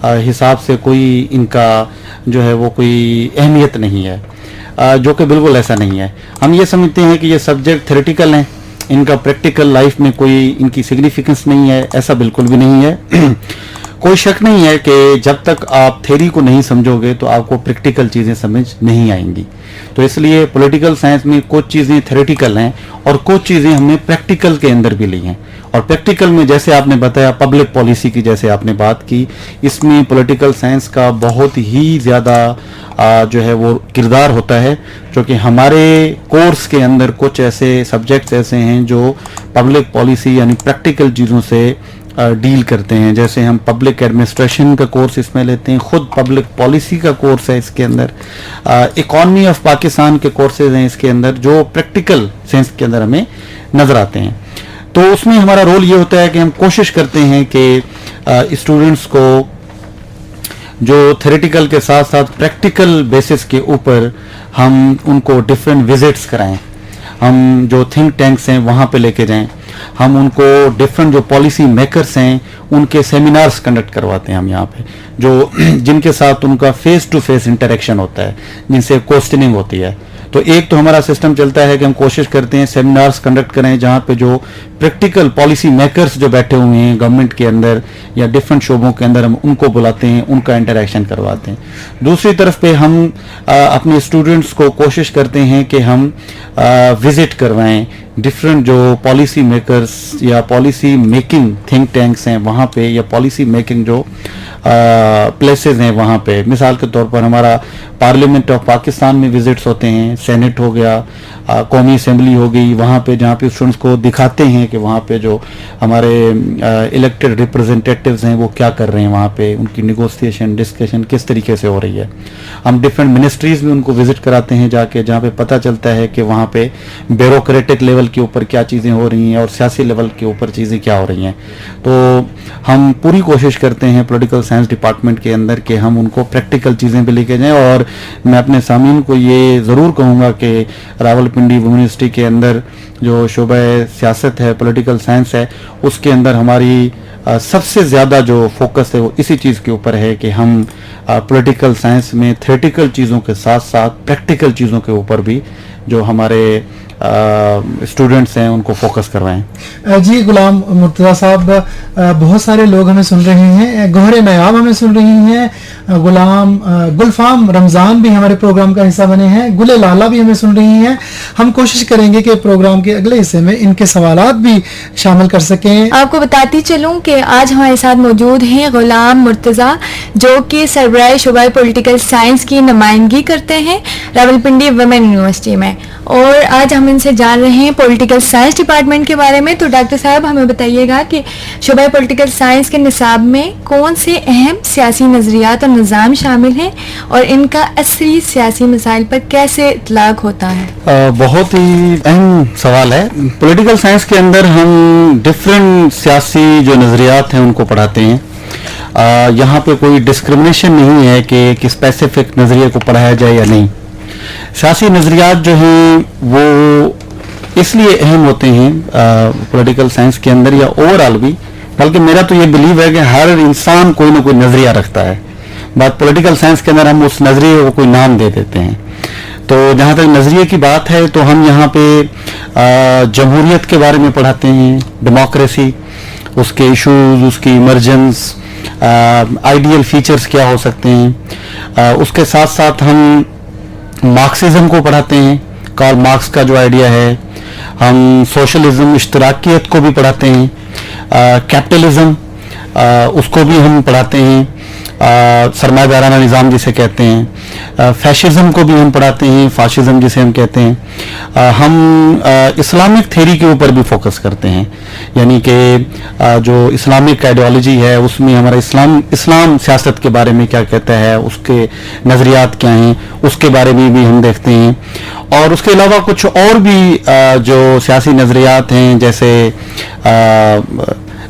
हिसाब से कोई इनका जो है वो कोई अहमियत नहीं है, जो कि बिल्कुल ऐसा नहीं है। हम ये समझते हैं कि ये सब्जेक्ट थ्योरेटिकल हैं, इनका प्रैक्टिकल लाइफ में कोई इनकी सिग्निफिकेंस नहीं है। ऐसा बिल्कुल भी नहीं है। कोई शक नहीं है कि जब तक आप थ्योरी को नहीं समझोगे तो आपको प्रैक्टिकल चीज़ें समझ नहीं आएंगी। तो इसलिए पॉलिटिकल साइंस में कुछ चीज़ें थ्योरेटिकल हैं और कुछ चीज़ें हमने प्रैक्टिकल के अंदर भी ली हैं। और प्रैक्टिकल में जैसे आपने बताया पब्लिक पॉलिसी की, जैसे आपने बात की, इसमें पॉलिटिकल साइंस का बहुत ही ज़्यादा जो है वो किरदार होता है, क्योंकि हमारे कोर्स के अंदर कुछ ऐसे सब्जेक्ट्स ऐसे हैं जो पब्लिक पॉलिसी यानी प्रैक्टिकल चीज़ों से डील करते हैं। जैसे हम पब्लिक एडमिनिस्ट्रेशन का कोर्स इसमें लेते हैं, खुद पब्लिक पॉलिसी का कोर्स है इसके अंदर, इकॉनमी ऑफ पाकिस्तान के कोर्सेज हैं इसके अंदर, जो प्रैक्टिकल सेंस के अंदर हमें नज़र आते हैं। तो उसमें हमारा रोल ये होता है कि हम कोशिश करते हैं कि स्टूडेंट्स को जो थ्योरेटिकल के साथ साथ प्रैक्टिकल बेसिस के ऊपर हम उनको डिफरेंट विजिट्स कराएं, हम जो थिंक टैंक्स हैं वहाँ पे लेके जाएं, हम उनको डिफरेंट जो पॉलिसी मेकर्स हैं उनके सेमिनार्स कंडक्ट करवाते हैं हम यहाँ पे, जो जिनके साथ उनका फेस टू फेस इंटरेक्शन होता है, जिनसे क्वेश्चनिंग होती है। तो एक तो हमारा सिस्टम चलता है कि हम कोशिश करते हैं सेमिनार्स कंडक्ट करें जहाँ पे जो प्रैक्टिकल पॉलिसी मेकर्स जो बैठे हुए हैं गवर्नमेंट के अंदर या डिफरेंट शोबों के अंदर, हम उनको बुलाते हैं, उनका इंटरेक्शन करवाते हैं। दूसरी तरफ पे हम अपने स्टूडेंट्स को कोशिश करते हैं कि हम विजिट करवाएं डिफरेंट जो पॉलिसी मेकर्स या पॉलिसी मेकिंग थिंक टैंक्स हैं वहाँ पे, या पॉलिसी मेकिंग जो प्लेसेस हैं वहाँ पे। मिसाल के तौर पर हमारा पार्लियामेंट ऑफ पाकिस्तान में विजिट्स होते हैं, सेनेट हो गया, कौमी असेंबली हो गई, वहाँ पे जहाँ पे स्टूडेंट्स को दिखाते हैं कि वहाँ पे जो हमारे इलेक्टेड रिप्रेजेंटेटिव्स हैं वो क्या कर रहे हैं, वहाँ पे उनकी निगोसिएशन डिस्कशन किस तरीके से हो रही है। हम डिफरेंट मिनिस्ट्रीज में उनको विजिट कराते हैं जाके, जहाँ पे पता चलता है कि वहाँ पे ब्यूरोक्रेटिक लेवल के ऊपर क्या चीज़ें हो रही हैं और सियासी लेवल के ऊपर चीज़ें क्या हो रही हैं। तो हम पूरी कोशिश करते हैं पॉलिटिकल साइंस डिपार्टमेंट के अंदर कि हम उनको प्रैक्टिकल चीज़ें भी लेके जाएं। और मैं अपने सामीन को ये ज़रूर कहूँगा कि रावलपिंडी यूनिवर्सिटी के अंदर जो शोबा सियासत है, पॉलिटिकल साइंस है, उसके अंदर हमारी सबसे ज़्यादा जो फोकस है वो इसी चीज़ के ऊपर है कि हम पॉलिटिकल साइंस में थ्योरेटिकल चीज़ों के साथ साथ प्रैक्टिकल चीज़ों के ऊपर भी जो हमारे स्टूडेंट्स हैं उनको फोकस करवाएं। जी गुलाम मुर्तज़ा साहब, बहुत सारे लोग हमें सुन रहे हैं, गोहरे नायाब हमें सुन रही हैं, गुलफाम रमज़ान भी हमारे प्रोग्राम का हिस्सा बने हैं, गुले लाला भी हमें सुन रही हैं। हम कोशिश करेंगे कि प्रोग्राम के अगले हिस्से में इनके सवालात भी शामिल कर सकें। आपको बताती चलूं कि आज हमारे साथ मौजूद हैं गुलाम मुर्तज़ा, जो कि सरबराह शोबा पॉलिटिकल साइंस की नुमाइंदगी करते हैं रावलपिंडी वुमेन यूनिवर्सिटी में, और आज हम इनसे जान रहे हैं पॉलिटिकल साइंस डिपार्टमेंट के बारे में। तो डॉक्टर साहब हमें बताइएगा कि शोबा पॉलिटिकल साइंस के निसाब में कौन से अहम सियासी नज़रियात और निज़ाम शामिल हैं और इनका असली सियासी मसाइल पर कैसे इतलाक होता है? बहुत ही अहम सवाल है। पॉलिटिकल साइंस के अंदर हम डिफरेंट सियासी जो नज़रियात हैं उनको पढ़ाते हैं। यहाँ पे कोई डिस्क्रिमिनेशन नहीं है कि एक स्पेसिफिक नज़रिए को पढ़ाया जाए या नहीं। सियासी नज़रियात जो हैं वो इसलिए अहम होते हैं पॉलिटिकल साइंस के अंदर या ओवरऑल भी, बल्कि मेरा तो ये बिलीव है कि हर इंसान कोई ना कोई नज़रिया रखता है। बात पॉलिटिकल साइंस के अंदर हम उस नज़रिए को कोई नाम दे देते हैं। तो जहाँ तक नज़रिए की बात है तो हम यहाँ पे जमहूरियत के बारे में पढ़ाते हैं, डेमोक्रेसी, उसके इशूज़, उसकी इमरजेंस, आइडियल फीचर्स क्या हो सकते हैं। उसके साथ साथ हम मार्क्सिज्म को पढ़ाते हैं, कार्ल मार्क्स का जो आइडिया है। हम सोशलिज्म, इश्तराकियत को भी पढ़ाते हैं, कैपिटलिज्म उसको भी हम पढ़ाते हैं, सरमायादाराना निज़ाम जिसे कहते हैं। फैशिज्म को भी हम पढ़ाते हैं, फाशिज्म जिसे हम कहते हैं। हम इस्लामिक थ्योरी के ऊपर भी फोकस करते हैं, यानी कि जो इस्लामिक आइडियोलॉजी है उसमें हमारा इस्लाम सियासत के बारे में क्या कहता है, उसके नज़रियात क्या हैं, उसके बारे में भी हम देखते हैं। और उसके अलावा कुछ और भी जो सियासी नज़रियात हैं, जैसे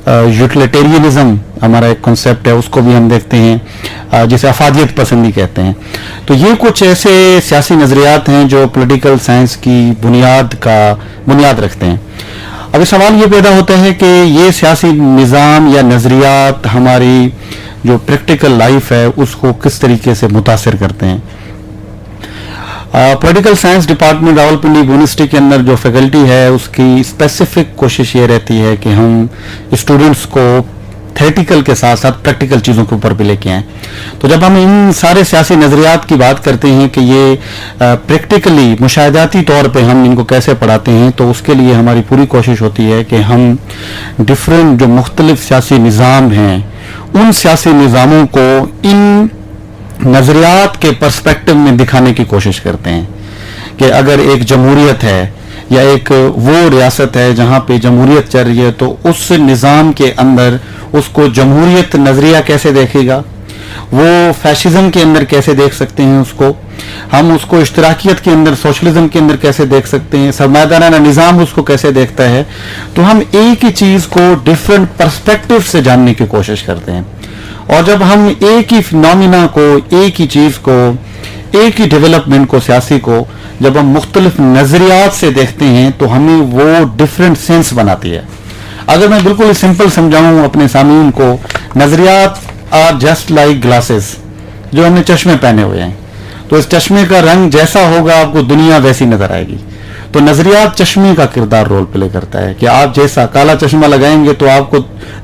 यूटिलिटेरियनिज्म हमारा एक कॉन्सेप्ट है, उसको भी हम देखते हैं, जिसे अफादियत पसंदी कहते हैं। तो ये कुछ ऐसे सियासी नज़रियात हैं जो पॉलिटिकल साइंस की बुनियाद रखते हैं। अभी सवाल ये पैदा होता है कि ये सियासी निज़ाम या नज़रियात हमारी जो प्रैक्टिकल लाइफ है उसको किस तरीके से मुतासिर करते हैं। Political science department Rawalpindi university के अंदर जो फैकल्टी है उसकी स्पेसिफिक कोशिश ये रहती है कि हम स्टूडेंट्स को थ्योरेटिकल के साथ साथ प्रैक्टिकल चीज़ों के ऊपर भी लेके आएँ। तो जब हम इन सारे सियासी नज़रियात की बात करते हैं कि ये प्रैक्टिकली मुशाहदाती तौर पे हम इनको कैसे पढ़ाते हैं, तो उसके लिए हमारी पूरी कोशिश होती है कि हम डिफरेंट जो मुख्तलिफ सियासी निज़ाम हैं उन सियासी निज़ामों को इन नज़रियात के पर्सपेक्टिव में दिखाने की कोशिश करते हैं कि अगर एक जमहूरियत है या एक वो रियासत है जहाँ पे जमहूरियत चल रही है, तो उस निज़ाम के अंदर उसको जमहूरियत नज़रिया कैसे देखेगा, वो फैशिज्म के अंदर कैसे देख सकते हैं उसको, हम उसको इश्तराकियत के अंदर, सोशलिज्म के अंदर कैसे देख सकते हैं, सरमायादाराना निज़ाम उसको कैसे देखता है। तो हम एक ही चीज़ को डिफरेंट पर्सपेक्टिव से जानने की कोशिश करते हैं। और जब हम एक ही फिनोमिना को, एक ही चीज़ को, एक ही डेवलपमेंट को, सियासी को जब हम मुख्तलिफ नज़रियात से देखते हैं तो हमें वो डिफरेंट सेंस बनाती है। अगर मैं बिल्कुल सिंपल समझाऊं अपने सामीन को, नज़रियात आर जस्ट लाइक ग्लासेस, जो हमने चश्मे पहने हुए हैं। तो इस चश्मे का रंग जैसा होगा आपको दुनिया वैसी नज़र आएगी। तो नजरियात चश्मे का किरदार रोल प्ले करता है कि आप जैसा काला चश्मा लगाएंगे तो आपको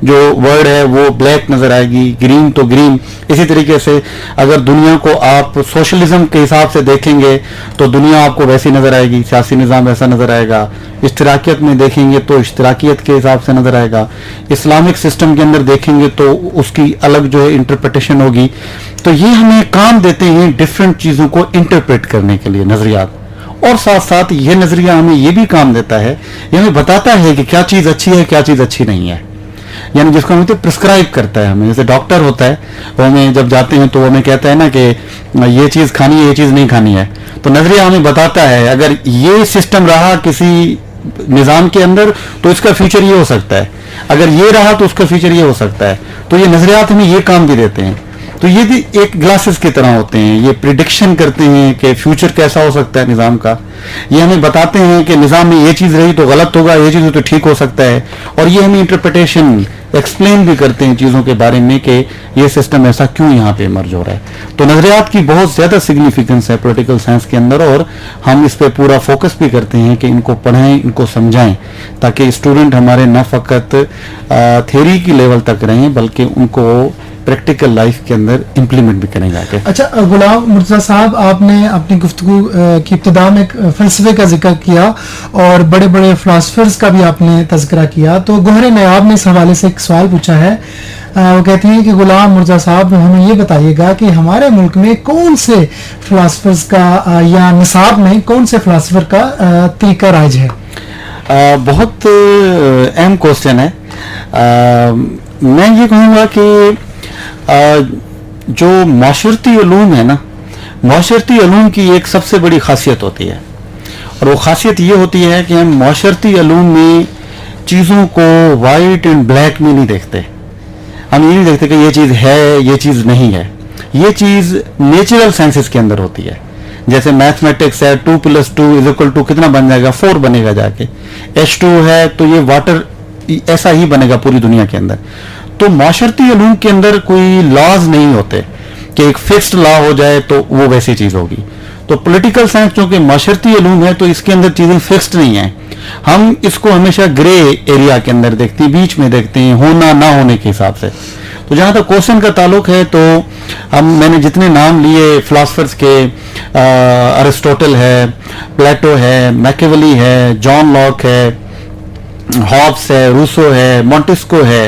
जो वर्ड है वो ब्लैक नजर आएगी, ग्रीन तो ग्रीन। इसी तरीके से अगर दुनिया को आप सोशलिज्म के हिसाब से देखेंगे तो दुनिया आपको वैसी नजर आएगी, सियासी निज़ाम वैसा नजर आएगा। इश्तराकियत में देखेंगे तो इश्तराकियत के हिसाब से नजर आएगा। इस्लामिक सिस्टम के अंदर देखेंगे तो उसकी अलग जो है इंटरप्रिटेशन होगी। तो ये हमें काम देते हैं डिफरेंट चीज़ों को इंटरप्रेट करने के लिए नजरियात, और साथ साथ ये नजरिया हमें ये भी काम देता है, ये हमें बताता है कि क्या चीज़ अच्छी है, क्या चीज़ अच्छी नहीं है। यानी जिसको हम प्रिस्क्राइब करता है हमें, जैसे डॉक्टर होता है वो हमें जब जाते हैं तो वो हमें कहता है ना कि ये चीज़ खानी है, ये चीज़ नहीं खानी है। तो नजरिया हमें बताता है अगर ये सिस्टम रहा किसी निज़ाम के अंदर तो इसका फ्यूचर ये हो सकता है, अगर ये रहा तो उसका फ्यूचर ये हो सकता है। तो ये नजरियात हमें ये काम भी देते हैं। तो ये भी एक ग्लासेस की तरह होते हैं, ये प्रिडिक्शन करते हैं कि फ्यूचर कैसा हो सकता है निज़ाम का। ये हमें बताते हैं कि निज़ाम में ये चीज़ रही तो गलत होगा, ये चीज़ तो ठीक हो सकता है। और ये हमें इंटरप्रिटेशन एक्सप्लेन भी करते हैं चीज़ों के बारे में कि ये सिस्टम ऐसा क्यों यहाँ पे इमर्ज हो रहा है। तो नजरियात की बहुत ज़्यादा सिग्निफिकेंस है पॉलिटिकल साइंस के अंदर, और हम इस पे पूरा फोकस भी करते हैं कि इनको पढ़ाएं, इनको समझाएं, ताकि स्टूडेंट हमारे न फ़कत थ्योरी की लेवल तक रहें बल्कि उनको प्रैक्टिकल लाइफ के अंदर इम्प्लीमेंट भी करें जाके। अच्छा गुलाम मुर्तज़ा साहब, आपने अपनी गुफ्तगू की इब्तिदा में फ़लसफ़े का जिक्र किया और बड़े बड़े फ़िलासफ़र्स का भी आपने तज़किरा किया। तो गोहर नयाब ने इस हवाले से एक सवाल पूछा है। वो कहती हैं कि गुलाम मुर्तज़ा साहब, हमें ये बताइएगा कि हमारे मुल्क में कौन से फ़िलासफ़र्स का या निसाब में कौन से फ़िलासफ़र का तरीका राइज है? बहुत अहम क्वेश्चन है। मैं ये कहूँगा कि जो माशरती उलूम है ना, माशरती उलूम की एक सबसे बड़ी खासियत होती है, और वो खासियत ये होती है कि हम माशरती उलूम में चीज़ों को वाइट एंड ब्लैक में नहीं देखते। हम ये नहीं देखते कि ये चीज़ है, ये चीज़ नहीं है। ये चीज़ नेचुरल साइंसेस के अंदर होती है। जैसे मैथमेटिक्स है, 2 + 2 = कितना बन जाएगा, 4 बनेगा जाके। H2 है तो ये वाटर ऐसा ही बनेगा पूरी दुनिया के अंदर। तो माशरती उलूम के अंदर कोई लॉज नहीं होते कि एक फिक्स्ड लॉ हो जाए तो वो वैसी चीज़ होगी। तो पॉलिटिकल साइंस चूंकि माशरती उलूम है तो इसके अंदर चीज़ें फिक्स्ड नहीं हैं। हम इसको हमेशा ग्रे एरिया के अंदर देखते हैं, बीच में देखते हैं, होना ना होने के हिसाब से। तो जहाँ तक क्वेश्चन का ताल्लुक है तो मैंने जितने नाम लिए फिलासफर्स के, अरिस्टोटल है, प्लेटो है, मैकियावेली है, जॉन लॉक है, हॉब्स है, रूसो है, मॉन्टेस्क्यू है,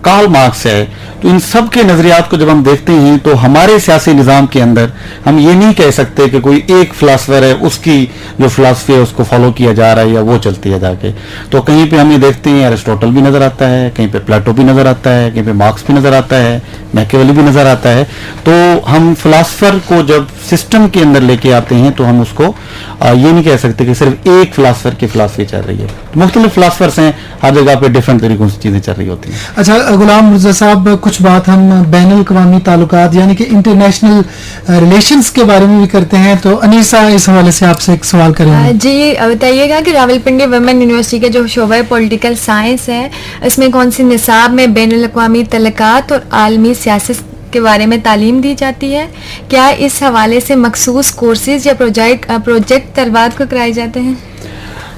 कार्ल मार्क्स है। तो इन सब के नजरियात को जब हम देखते हैं तो हमारे सियासी निज़ाम के अंदर हम ये नहीं कह सकते कि कोई एक फिलासफर है उसकी जो फिलासफी है उसको फॉलो किया जा रहा है या वो चलती है जाके। तो कहीं पे हम ये देखते हैं अरिस्टोटल भी नजर आता है, कहीं पे प्लेटो भी नजर आता है, कहीं पे मार्क्स भी नजर आता है, मैकियावेली भी नजर आता है। तो हम फिलासफर को जब सिस्टम के अंदर लेके आते हैं तो हम उसको ये नहीं कह सकते कि सिर्फ एक फिलासफर की फिलासफी चल रही है। तो मुख्तलिफ फिलासफर्स हैं, हर जगह पे डिफरेंट तरीकों से चीज़ें चल रही होती हैं। अच्छा गुलाम मुर्तज़ा साहब, कुछ बात हम बैनुल अक़वामी ताल्लुकात यानी कि इंटरनेशनल रिलेशंस के बारे में भी करते हैं, तो अनीसा इस हवाले से आपसे एक सवाल करेंगे। जी बताइएगा कि रावलपिंडी वुमेन यूनिवर्सिटी का जो शोबा पॉलिटिकल साइंस है इसमें कौन सी निसाब में बैनुल अक़वामी तल्लुकात और आलमी सियासत के बारे में तालीम दी जाती है? क्या इस हवाले से मखसूस कोर्सेज या प्रोजेक्ट तलबात को कराए जाते हैं?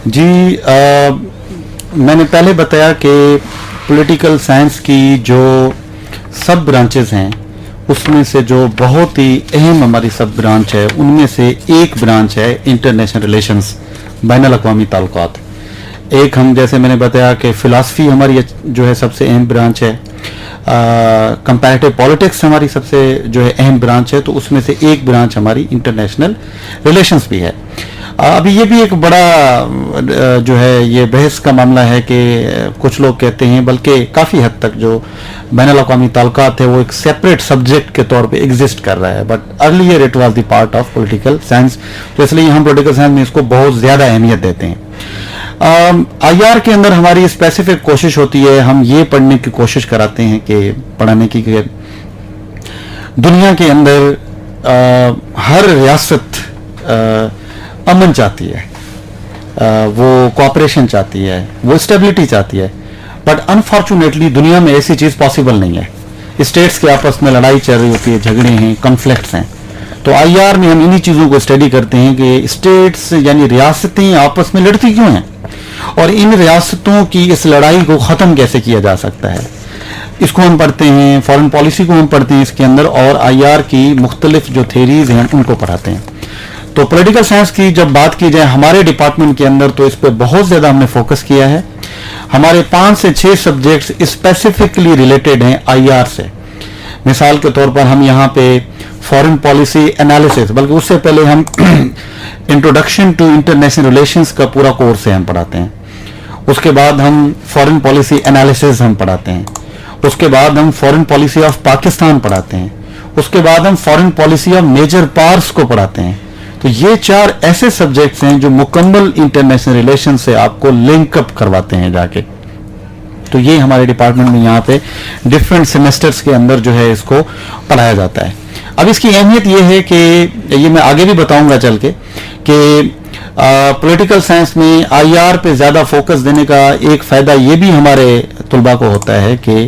जी मैंने पहले बताया कि पॉलिटिकल साइंस की जो सब ब्रांचेस हैं उसमें से जो बहुत ही अहम हमारी सब ब्रांच है उनमें से एक ब्रांच है इंटरनेशनल रिलेशंस, बैनुल अक़वामी ताल्लुकात। एक हम जैसे मैंने बताया कि फ़िलासफ़ी हमारी जो है सबसे अहम ब्रांच है, कंपैरेटिव पॉलिटिक्स हमारी सबसे जो है अहम ब्रांच है, तो उसमें से एक ब्रांच हमारी इंटरनेशनल रिलेशंस भी है। अभी ये भी एक बड़ा जो है ये बहस का मामला है कि कुछ लोग कहते हैं, बल्कि काफ़ी हद तक जो बैनुल अक़वामी ताल्लुकात है वो एक सेपरेट सब्जेक्ट के तौर पे एग्जिस्ट कर रहा है, but earlier it was the part of political science. तो इसलिए हम पॉलिटिकल साइंस में इसको बहुत ज़्यादा अहमियत देते हैं। IR के अंदर हमारी स्पेसिफिक कोशिश होती है, हम ये पढ़ने की कोशिश कराते हैं कि पढ़ाने की कि दुनिया के अंदर हर रियासत अमन चाहती है, वो कोऑपरेशन चाहती है, वो स्टेबिलिटी चाहती है, बट अनफॉर्चुनेटली दुनिया में ऐसी चीज़ पॉसिबल नहीं है। स्टेट्स के आपस में लड़ाई चल रही होती है, झगड़े हैं, कॉन्फ्लिक्ट्स हैं। तो आईआर में हम इन्हीं चीज़ों को स्टडी करते हैं कि स्टेट्स यानी रियासतें आपस में लड़ती क्यों हैं और इन रियासतों की इस लड़ाई को ख़त्म कैसे किया जा सकता है, इसको हम पढ़ते हैं। फॉरेन पॉलिसी को हम पढ़ते हैं इसके अंदर, और आईआर की मुख्तलिफ जो थेरीज हैं उनको पढ़ाते हैं। तो पॉलिटिकल साइंस की जब बात की जाए हमारे डिपार्टमेंट के अंदर, तो इस पर बहुत ज़्यादा हमने फोकस किया है। हमारे 5 से 6 सब्जेक्ट्स स्पेसिफिकली रिलेटेड हैं आईआर से। मिसाल के तौर पर हम यहाँ पे फॉरेन पॉलिसी एनालिसिस, बल्कि उससे पहले हम इंट्रोडक्शन टू इंटरनेशनल रिलेशंस का पूरा कोर्स है हम पढ़ाते हैं। उसके बाद हम फॉरेन पॉलिसी एनालिसिस हम पढ़ाते हैं। उसके बाद हम फॉरेन पॉलिसी ऑफ पाकिस्तान पढ़ाते हैं। उसके बाद हम foreign policy of major powers को पढ़ाते हैं। तो ये 4 ऐसे सब्जेक्ट्स हैं जो मुकम्मल इंटरनेशनल रिलेशन से आपको लिंक अप करवाते हैं जाके। तो ये हमारे डिपार्टमेंट में यहाँ पे डिफरेंट सेमेस्टर्स के अंदर जो है इसको पढ़ाया जाता है। अब इसकी अहमियत ये है कि ये मैं आगे भी बताऊंगा चल के कि पॉलिटिकल साइंस में आईआर पे ज़्यादा फोकस देने का एक फ़ायदा ये भी हमारे तलबा को होता है कि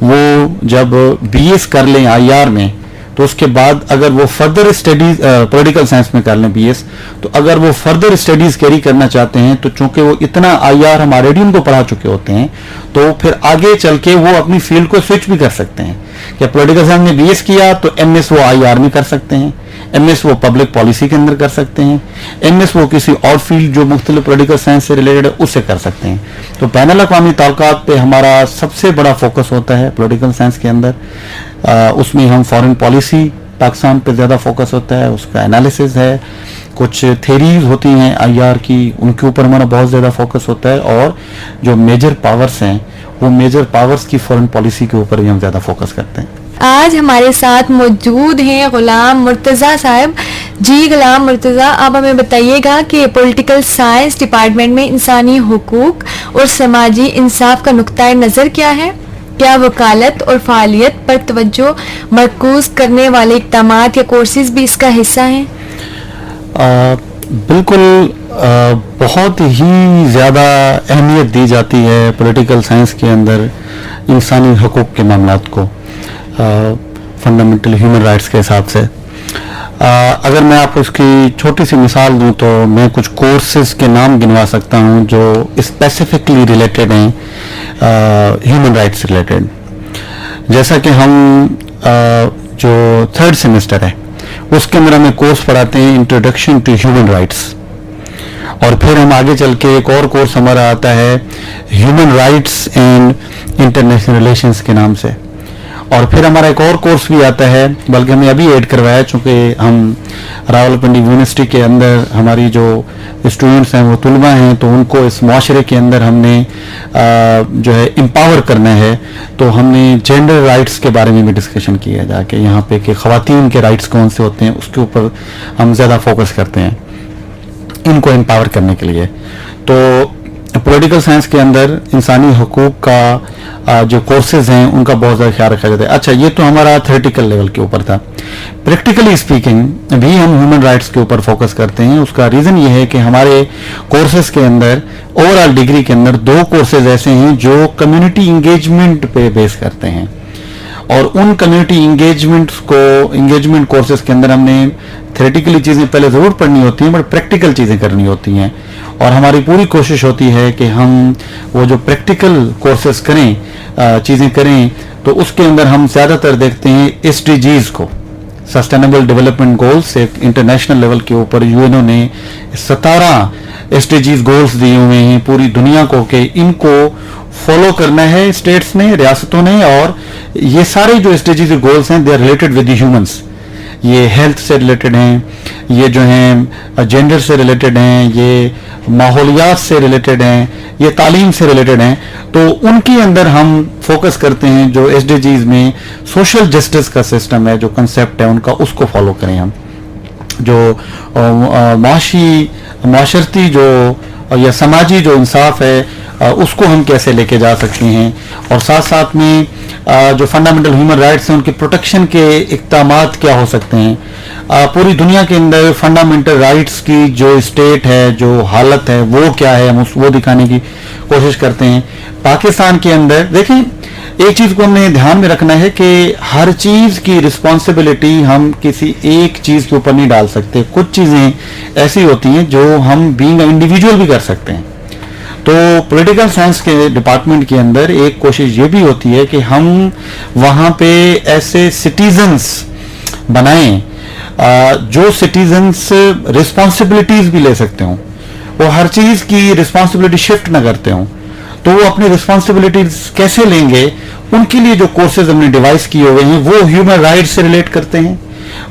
वो जब बीएस कर लें आईआर में, तो उसके बाद अगर वो फर्दर स्टडीज पॉलिटिकल साइंस में कर लें बीएस, तो अगर वो फर्दर स्टडीज़ कैरी करना चाहते हैं, तो चूंकि वो इतना आईआर हम ऑलरेडी उनको पढ़ा चुके होते हैं, तो फिर आगे चल के वो अपनी फील्ड को स्विच भी कर सकते हैं। क्या पॉलिटिकल साइंस में बीएस किया तो एमएस वो आईआर में कर सकते हैं, एमएस वो पब्लिक पॉलिसी के अंदर कर सकते हैं, एमएस वो किसी और फील्ड जो मुख्तलिफ पॉलिटिकल साइंस से रिलेटेड है उससे कर सकते हैं। तो बैनुल अक़वामी ताल्लुकात पे हमारा सबसे बड़ा फोकस होता है पॉलिटिकल साइंस के अंदर। उसमें हम फॉरेन पॉलिसी पाकिस्तान पे ज़्यादा फोकस होता है, उसका एनालिसिस है, कुछ थेरीज होती हैं आईआर की, उनके ऊपर हमारा बहुत ज़्यादा फोकस होता है, और जो मेजर पावर्स हैं वो मेजर पावर्स की फॉरेन पॉलिसी के ऊपर भी हम ज़्यादा फोकस करते हैं। आज हमारे साथ मौजूद हैं गुलाम मुर्तज़ा साहब। जी गुलाम मुर्तज़ा, आप हमें बताइएगा कि पॉलिटिकल साइंस डिपार्टमेंट में इंसानी हुकूक और समाजी इंसाफ का नुक्ता नज़र क्या है? क्या वकालत और फ़ालियत पर तवज्जो मरकूज करने वाले इक़दामात या कोर्सेज भी इसका हिस्सा हैं? बिल्कुल, बहुत ही ज़्यादा अहमियत दी जाती है पॉलिटिकल साइंस के अंदर इंसानी हुकूक के मामलात को, फंडामेंटल ह्यूमन राइट्स के हिसाब से। अगर मैं आपको इसकी छोटी सी मिसाल दूं तो मैं कुछ कोर्सेज के नाम गिनवा सकता हूं जो स्पेसिफिकली रिलेटेड हैं ह्यूमन राइट्स रिलेटेड। जैसा कि हम जो 3rd सेमेस्टर है उसके अंदर हमें कोर्स पढ़ाते हैं इंट्रोडक्शन टू ह्यूमन राइट्स, और फिर हम आगे चल के एक और कोर्स हमारा आता है human rights and international relations के नाम से, और फिर हमारा एक और कोर्स भी आता है, बल्कि हमने अभी ऐड करवाया चूँकि हम रावलपिंडी यूनिवर्सिटी के अंदर हमारी जो स्टूडेंट्स हैं वो तलबा हैं, तो उनको इस माशरे के अंदर हमने जो है एम्पावर करना है, तो हमने जेंडर राइट्स के बारे में भी डिस्कशन किया जाके यहाँ पे कि ख़वातीन के राइट्स कौन से होते हैं, उसके ऊपर हम ज़्यादा फोकस करते हैं इनको एम्पावर करने के लिए। तो पॉलिटिकल साइंस के अंदर इंसानी हुकूक का जो कोर्सेज हैं उनका बहुत ज़्यादा ख्याल रखा जाता है। अच्छा, ये तो हमारा थ्योरेटिकल लेवल के ऊपर था। प्रैक्टिकली स्पीकिंग भी हम ह्यूमन राइट्स के ऊपर फोकस करते हैं। उसका रीज़न ये है कि हमारे कोर्सेज के अंदर ओवरऑल डिग्री के अंदर 2 कोर्सेज ऐसे हैं जो कम्युनिटी इंगेजमेंट पे बेस करते हैं, और उन कम्युनिटी इंगेजमेंट कोर्सेज के अंदर हमने थ्योरेटिकली चीज़ें पहले ज़रूर पढ़नी होती हैं, बट प्रैक्टिकल चीज़ें करनी होती हैं, और हमारी पूरी कोशिश होती है कि हम वो जो प्रैक्टिकल कोर्सेज करें, चीज़ें करें, तो उसके अंदर हम ज़्यादातर देखते हैं SDGs को, सस्टेनेबल डेवलपमेंट गोल्स। एक इंटरनेशनल लेवल के ऊपर यूएनओ ने 17 SDGs गोल्स दिए हुए हैं पूरी दुनिया को कि इनको फॉलो करना है स्टेट्स ने, रियासतों ने, और ये सारे जो SDGs गोल्स हैं they are related with the humans. ये हेल्थ से रिलेटेड हैं, ये जो हैं जेंडर से रिलेटेड हैं, ये माहौलियात से रिलेटेड हैं, ये तालीम से रिलेटेड हैं। तो उनके अंदर हम फोकस करते हैं जो SDGs में सोशल जस्टिस का सिस्टम है, जो कंसेप्ट है उनका, उसको फॉलो करें हम। जो माशरती जो या समाजी जो इंसाफ है उसको हम कैसे लेके जा सकते हैं, और साथ साथ में जो फंडामेंटल ह्यूमन राइट्स हैं उनकी प्रोटेक्शन के इक़दामात क्या हो सकते हैं। पूरी दुनिया के अंदर फंडामेंटल राइट्स की जो स्टेट है, जो हालत है, वो क्या है, हम वो दिखाने की कोशिश करते हैं। पाकिस्तान के अंदर देखें, एक चीज को हमने ध्यान में रखना है कि हर चीज की रिस्पॉन्सिबिलिटी हम किसी एक चीज के ऊपर नहीं डाल सकते. कुछ चीजें ऐसी होती हैं जो हम बीइंग इंडिविजुअल भी कर सकते हैं. तो पॉलिटिकल साइंस के डिपार्टमेंट के अंदर एक कोशिश ये भी होती है कि हम वहाँ पे ऐसे सिटीजन्स बनाएं जो सिटीजन्स रिस्पॉन्सिबिलिटीज भी ले सकते हों, वो हर चीज की रिस्पॉन्सिबिलिटी शिफ्ट ना करते हों. तो वो अपनी रिस्पॉन्सिबिलिटीज कैसे लेंगे, उनके लिए जो कोर्सेज हमने डिवाइस किए हुए हैं वो ह्यूमन राइट्स से रिलेट करते हैं,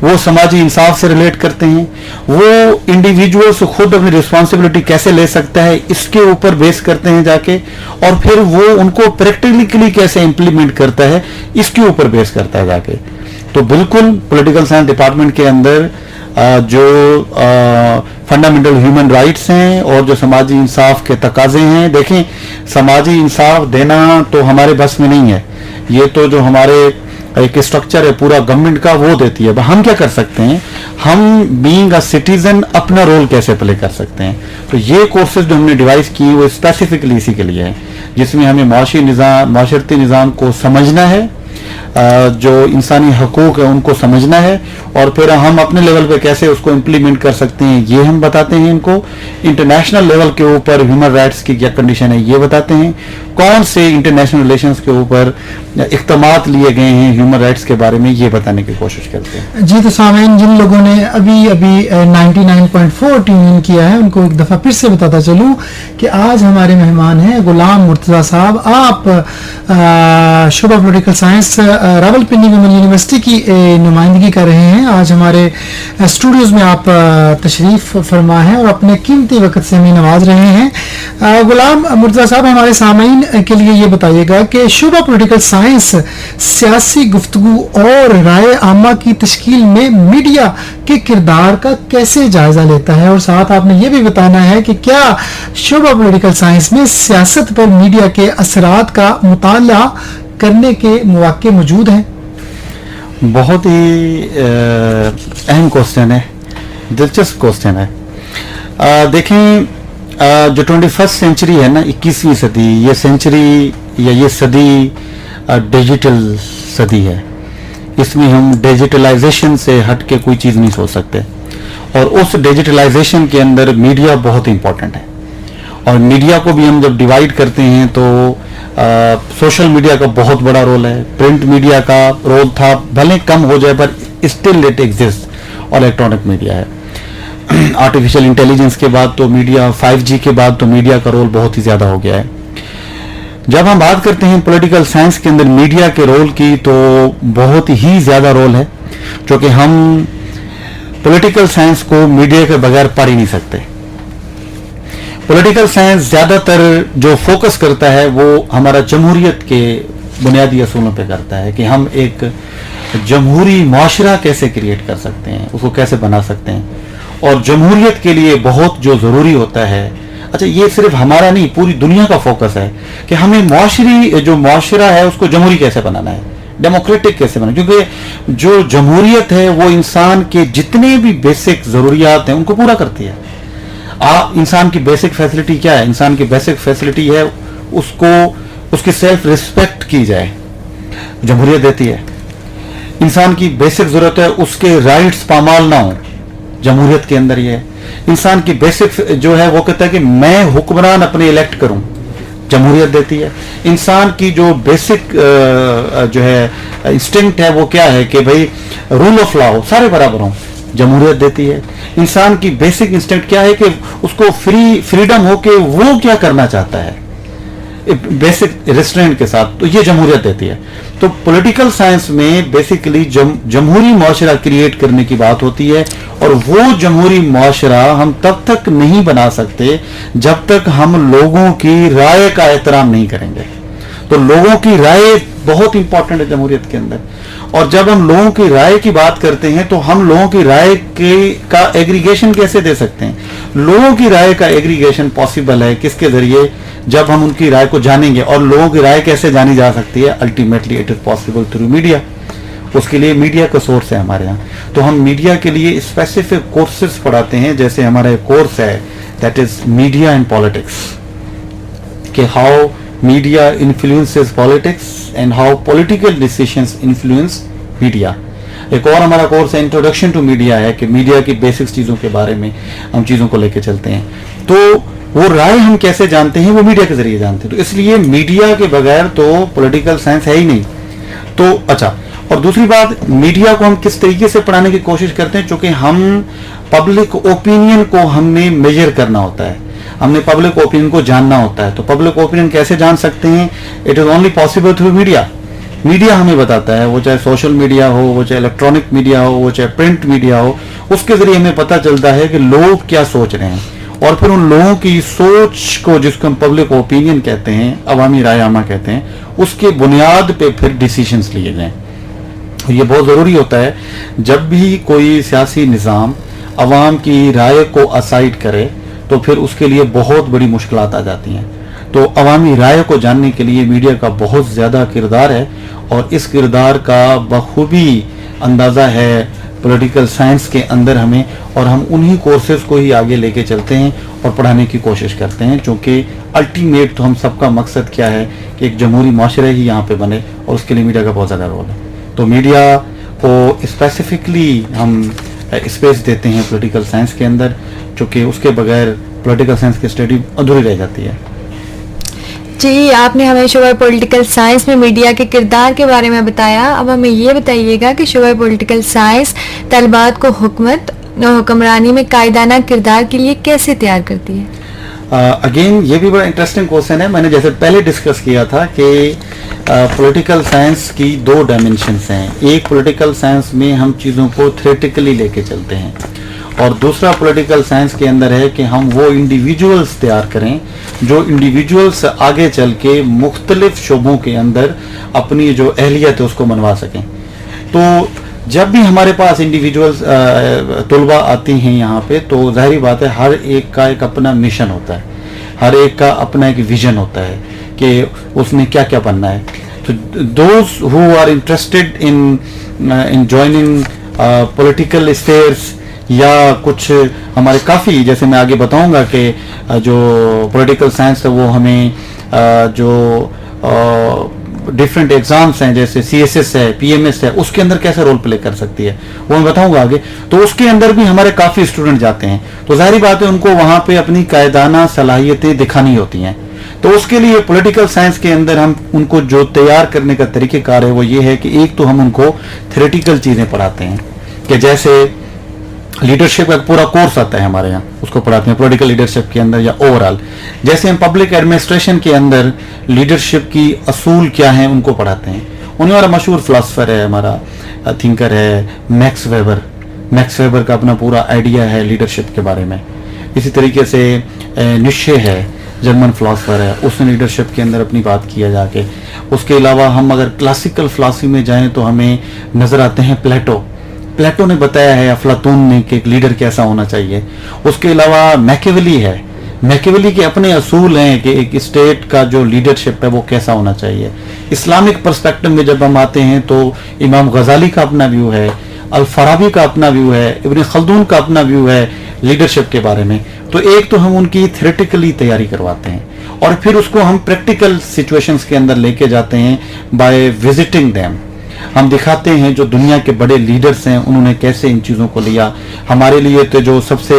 वो समाजी इंसाफ से रिलेट करते हैं, वो इंडिविजुअल्स खुद अपनी रिस्पॉन्सिबिलिटी कैसे ले सकता है इसके ऊपर बेस करते हैं जाके, और फिर वो उनको प्रैक्टिकली कैसे इंप्लीमेंट करता है इसके ऊपर बेस करता है जाके. तो बिल्कुल पॉलिटिकल साइंस डिपार्टमेंट के अंदर जो फंडामेंटल ह्यूमन राइट्स हैं और जो समाजी इंसाफ के तकाजे हैं, देखें समाजी इंसाफ देना तो हमारे बस में नहीं है, ये तो जो हमारे एक स्ट्रक्चर है पूरा गवर्नमेंट का वो देती है. हम क्या कर सकते हैं, हम बीइंग अ सिटीजन अपना रोल कैसे प्ले कर सकते हैं. तो ये कोर्सेज जो हमने डिवाइस किए वो स्पेसिफिकली इसी के लिए है, जिसमें हमें माशरती निज़ाम को समझना है, जो इंसानी हकूक है उनको समझना है, और फिर हम अपने लेवल पे कैसे उसको इम्प्लीमेंट कर सकते हैं ये हम बताते हैं इनको. इंटरनेशनल लेवल के ऊपर ह्यूमन राइट्स की क्या कंडीशन है ये बताते हैं, कौन से इंटरनेशनल रिलेशंस के ऊपर इक़्तिमाद लिए गए हैं ह्यूमन राइट्स के बारे में ये बताने की कोशिश करते हैं. जी, तो सामईन जिन लोगों ने अभी 99.4 ट्यून इन किया है उनको एक दफ़ा फिर से बताता चलूँ कि आज हमारे मेहमान हैं गुलाम मुर्तज़ा साहब. आप शुबा political science Rawalpindi women university की नुमाइंदगी कर रहे हैं. आज हमारे स्टूडियोज में आप तशरीफ फरमा हैं और अपने कीमती वक्त से हमें नवाज रहे हैं. गुलाम मुर्तज़ा साहब, हमारे सामईन के लिए ये बताइएगा कि शुबा पॉलिटिकल साइंस सियासी गुफ्तगू और राय आमा की तश्कील में मीडिया के किरदार का कैसे जायजा लेता है, और साथ आपने ये भी बताना है कि क्या शुबा पॉलिटिकल साइंस में सियासत पर मीडिया के असरात का मुताला करने के मौके मौजूद हैं. बहुत ही अहम क्वेश्चन है, दिलचस्प क्वेश्चन है. देखें, जो 21st सेंचुरी है ना, 21वीं सदी, ये सेंचुरी या ये सदी डिजिटल सदी है. इसमें हम डिजिटलाइजेशन से हट के कोई चीज़ नहीं सोच सकते, और उस डिजिटलाइजेशन के अंदर मीडिया बहुत इंपॉर्टेंट है. और मीडिया को भी हम जब डिवाइड करते हैं तो सोशल मीडिया का बहुत बड़ा रोल है, प्रिंट मीडिया का रोल था भले कम हो जाए पर स्टिल इट एग्जिस्ट, और इलेक्ट्रॉनिक मीडिया है. आर्टिफिशियल इंटेलिजेंस के बाद तो मीडिया, 5G के बाद तो मीडिया का रोल बहुत ही ज़्यादा हो गया है. जब हम बात करते हैं पॉलिटिकल साइंस के अंदर मीडिया के रोल की तो बहुत ही ज़्यादा रोल है, जो कि हम पॉलिटिकल साइंस को मीडिया के बगैर पढ़ ही नहीं सकते. पॉलिटिकल साइंस ज़्यादातर जो फोकस करता है वो हमारा जमहूरियत के बुनियादी असूलों पे करता है कि हम एक जमहूरी माशरा कैसे क्रिएट कर सकते हैं, उसको कैसे बना सकते हैं, और जमहूरियत के लिए बहुत जो ज़रूरी होता है. अच्छा, ये सिर्फ हमारा नहीं, पूरी दुनिया का फोकस है कि हमें माशरी जो माशरा है उसको जमहूरी कैसे बनाना है, डेमोक्रेटिक कैसे बनाना, क्योंकि जो जमहूरियत है वो इंसान के जितने भी बेसिक ज़रूरियात हैं उनको पूरा करती है. इंसान की बेसिक फैसिलिटी क्या है? इंसान की बेसिक फैसिलिटी है उसको उसकी सेल्फ रिस्पेक्ट की जाए, जमहूरियत देती है. इंसान की बेसिक ज़रूरत है उसके राइट्स पामाल ना हो, जमहूरियत के अंदर ये है. इंसान की बेसिक जो है वो कहता है कि मैं हुक्मरान अपने इलेक्ट करूं, जमहूरियत देती है. इंसान की जो बेसिक जो है इंस्टिंक्ट है वो क्या है कि भाई रूल ऑफ लॉ हो, सारे बराबर हों, जमहूरियत देती है. इंसान की बेसिक इंस्टिंक्ट क्या है कि उसको फ्रीडम हो कि वो क्या करना चाहता है बेसिक रेस्ट्रेंट के साथ, तो ये जमहूरियत देती है. तो पॉलिटिकल साइंस में बेसिकली जमहूरी माशरा क्रिएट करने की बात होती है, और वो जमहूरी माशरा हम तब तक नहीं बना सकते जब तक हम लोगों की राय का एहतराम नहीं करेंगे. तो लोगों की राय बहुत इंपॉर्टेंट है जमहूरियत के अंदर, और जब हम लोगों की राय की बात करते हैं तो हम लोगों की राय का एग्रीगेशन कैसे दे सकते हैं? लोगों की राय का एग्रीगेशन पॉसिबल है किसके जरिए? जब हम उनकी राय को जानेंगे. और लोगों की राय कैसे जानी जा सकती है? Ultimately it is possible through media. उसके लिए मीडिया का सोर्स है हमारे यहाँ. तो हम मीडिया के लिए स्पेसिफिक कोर्सेज पढ़ाते हैं, जैसे हमारा एक कोर्स है that is media and politics, कि how media influences politics and how political decisions influence media. एक और हमारा कोर्स है इंट्रोडक्शन टू मीडिया है कि मीडिया की बेसिक्स चीज़ों के बारे में हम चीज़ों को लेके चलते हैं. तो वो राय हम कैसे जानते हैं, वो मीडिया के जरिए जानते हैं. तो इसलिए मीडिया के बगैर तो पॉलिटिकल साइंस है ही नहीं. तो अच्छा, और दूसरी बात, मीडिया को हम किस तरीके से पढ़ाने की कोशिश करते हैं, चूंकि हम पब्लिक ओपिनियन को हमने मेजर करना होता है, हमने पब्लिक ओपिनियन को जानना होता है. तो पब्लिक ओपिनियन कैसे जान सकते हैं? It is only possible through media. Media हमें बताता है, वो चाहे सोशल मीडिया हो, वो चाहे इलेक्ट्रॉनिक मीडिया हो, वो चाहे प्रिंट मीडिया हो, उसके जरिए हमें पता चलता है कि लोग क्या सोच रहे हैं, और फिर उन लोगों की सोच को, जिसको हम पब्लिक ओपिनियन कहते हैं, अवामी राय आमा कहते हैं, उसके बुनियाद पे फिर डिसीजंस लिए जाएं. ये बहुत ज़रूरी होता है जब भी कोई सियासी निज़ाम अवाम की राय को असाइड करे, तो फिर उसके लिए बहुत बड़ी मुश्किलात आ जाती हैं. तो अवामी राय को जानने के लिए मीडिया का बहुत ज़्यादा किरदार है, और इस किरदार का बखूबी अंदाज़ा है पॉलिटिकल साइंस के अंदर हमें, और हम उन्हीं कोर्सेज को ही आगे लेके चलते हैं और पढ़ाने की कोशिश करते हैं, क्योंकि अल्टीमेट तो हम सबका मकसद क्या है कि एक जमहूरी माशरा ही यहाँ पे बने, और उसके लिए मीडिया का बहुत ज़्यादा रोल है. तो मीडिया को स्पेसिफिकली हम स्पेस देते हैं पॉलिटिकल साइंस के अंदर, क्योंकि उसके बगैर पॉलिटिकल साइंस की स्टडी अधूरी रह जाती है. जी, आपने हमें शोबा पॉलिटिकल साइंस में मीडिया के किरदार के बारे में बताया. अब हमें ये बताइएगा कि शोबा पॉलिटिकल साइंस तलबात को हुकूमत और हुक्मरानी में कायदाना किरदार के लिए कैसे तैयार करती है? अगेन ये भी बड़ा इंटरेस्टिंग क्वेश्चन है. मैंने जैसे पहले डिस्कस किया था कि पॉलिटिकल साइंस की दो डायमेंशंस हैं. एक पॉलिटिकल साइंस में हम चीज़ों को थ्योरेटिकली लेके चलते हैं, और दूसरा पॉलिटिकल साइंस के अंदर है कि हम वो इंडिविजुअल्स तैयार करें जो इंडिविजुअल्स आगे चल के मुख्तलिफ शोबों के अंदर अपनी जो अहलियत है उसको मनवा सकें. तो जब भी हमारे पास इंडिविजुअल्स तलबा आती हैं यहाँ पे, तो जाहिर बात है हर एक का एक अपना मिशन होता है, हर एक का अपना एक विजन होता है कि उसने क्या क्या बनना है. तो those who are interested in joining political spheres, या कुछ हमारे काफ़ी, जैसे मैं आगे बताऊंगा कि जो पॉलिटिकल साइंस है वो हमें जो डिफरेंट एग्जाम्स हैं, जैसे CSS है, PMS है, उसके अंदर कैसे रोल प्ले कर सकती है वो मैं बताऊंगा आगे. तो उसके अंदर भी हमारे काफ़ी स्टूडेंट जाते हैं, तो जाहिर बात है उनको वहाँ पे अपनी कायदाना सलाहियतें दिखानी होती हैं. तो उसके लिए पॉलिटिकल साइंस के अंदर हम उनको जो तैयार करने का तरीक़ेकार है वो ये है कि एक तो हम उनको थ्योरेटिकल चीज़ें पढ़ाते हैं, कि जैसे लीडरशिप का पूरा कोर्स आता है हमारे यहाँ, उसको पढ़ाते हैं पॉलिटिकल लीडरशिप के अंदर या ओवरऑल. जैसे हम पब्लिक एडमिनिस्ट्रेशन के अंदर लीडरशिप की असूल क्या हैं उनको पढ़ाते हैं. उन्हें हमारा मशहूर फिलासफर है, हमारा थिंकर है मैक्स वेबर. मैक्स वेबर का अपना पूरा आइडिया है लीडरशिप के बारे में. इसी तरीके से निश्चे है, जर्मन फिलासफर है, उसने लीडरशिप के अंदर अपनी बात किया जाके. उसके अलावा हम अगर क्लासिकल फिलासफी में जाएँ तो हमें नज़र आते हैं प्लेटो. प्लेटो ने बताया है, अफलातून ने, कि एक लीडर कैसा होना चाहिए. उसके अलावा मैकियावेली है, मैकियावेली के अपने असूल हैं कि एक स्टेट का जो लीडरशिप है वो कैसा होना चाहिए. इस्लामिक पर्सपेक्टिव में जब हम आते हैं तो इमाम गजाली का अपना व्यू है, अल फराबी का अपना व्यू है, इब्न खल्दून का अपना व्यू है लीडरशिप के बारे में. तो एक तो हम उनकी थ्योरेटिकली तैयारी करवाते हैं, और फिर उसको हम प्रैक्टिकल सिचुएशंस के अंदर लेके जाते हैं बाय विजिटिंग देम. हम दिखाते हैं जो दुनिया के बड़े लीडर्स हैं उन्होंने कैसे इन चीज़ों को लिया. हमारे लिए तो जो सबसे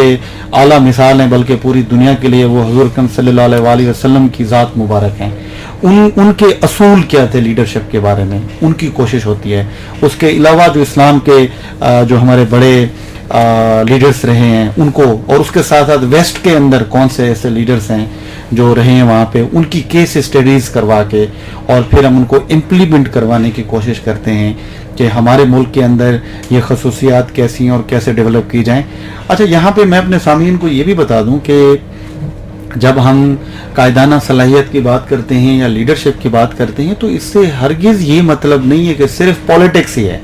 आला मिसाल है बल्कि पूरी दुनिया के लिए वो हुज़ूर अकरम सल्लल्लाहु अलैहि वसल्लम की ज़ात मुबारक हैं. उनके असूल क्या थे लीडरशिप के बारे में, उनकी कोशिश होती है. उसके अलावा जो इस्लाम के जो हमारे बड़े लीडर्स रहे हैं उनको, और उसके साथ साथ वेस्ट के अंदर कौन से ऐसे लीडर्स हैं जो रहे हैं वहाँ पे, उनकी केस स्टडीज़ करवा के और फिर हम उनको इम्प्लीमेंट करवाने की कोशिश करते हैं कि हमारे मुल्क के अंदर ये खसूसियात कैसी हैं और कैसे डेवलप की जाएं. अच्छा, यहाँ पे मैं अपने सामीन को ये भी बता दूं कि जब हम कायदाना सलाहियत की बात करते हैं या लीडरशिप की बात करते हैं तो इससे हरगिज़ ये मतलब नहीं है कि सिर्फ पॉलिटिक्स ही है,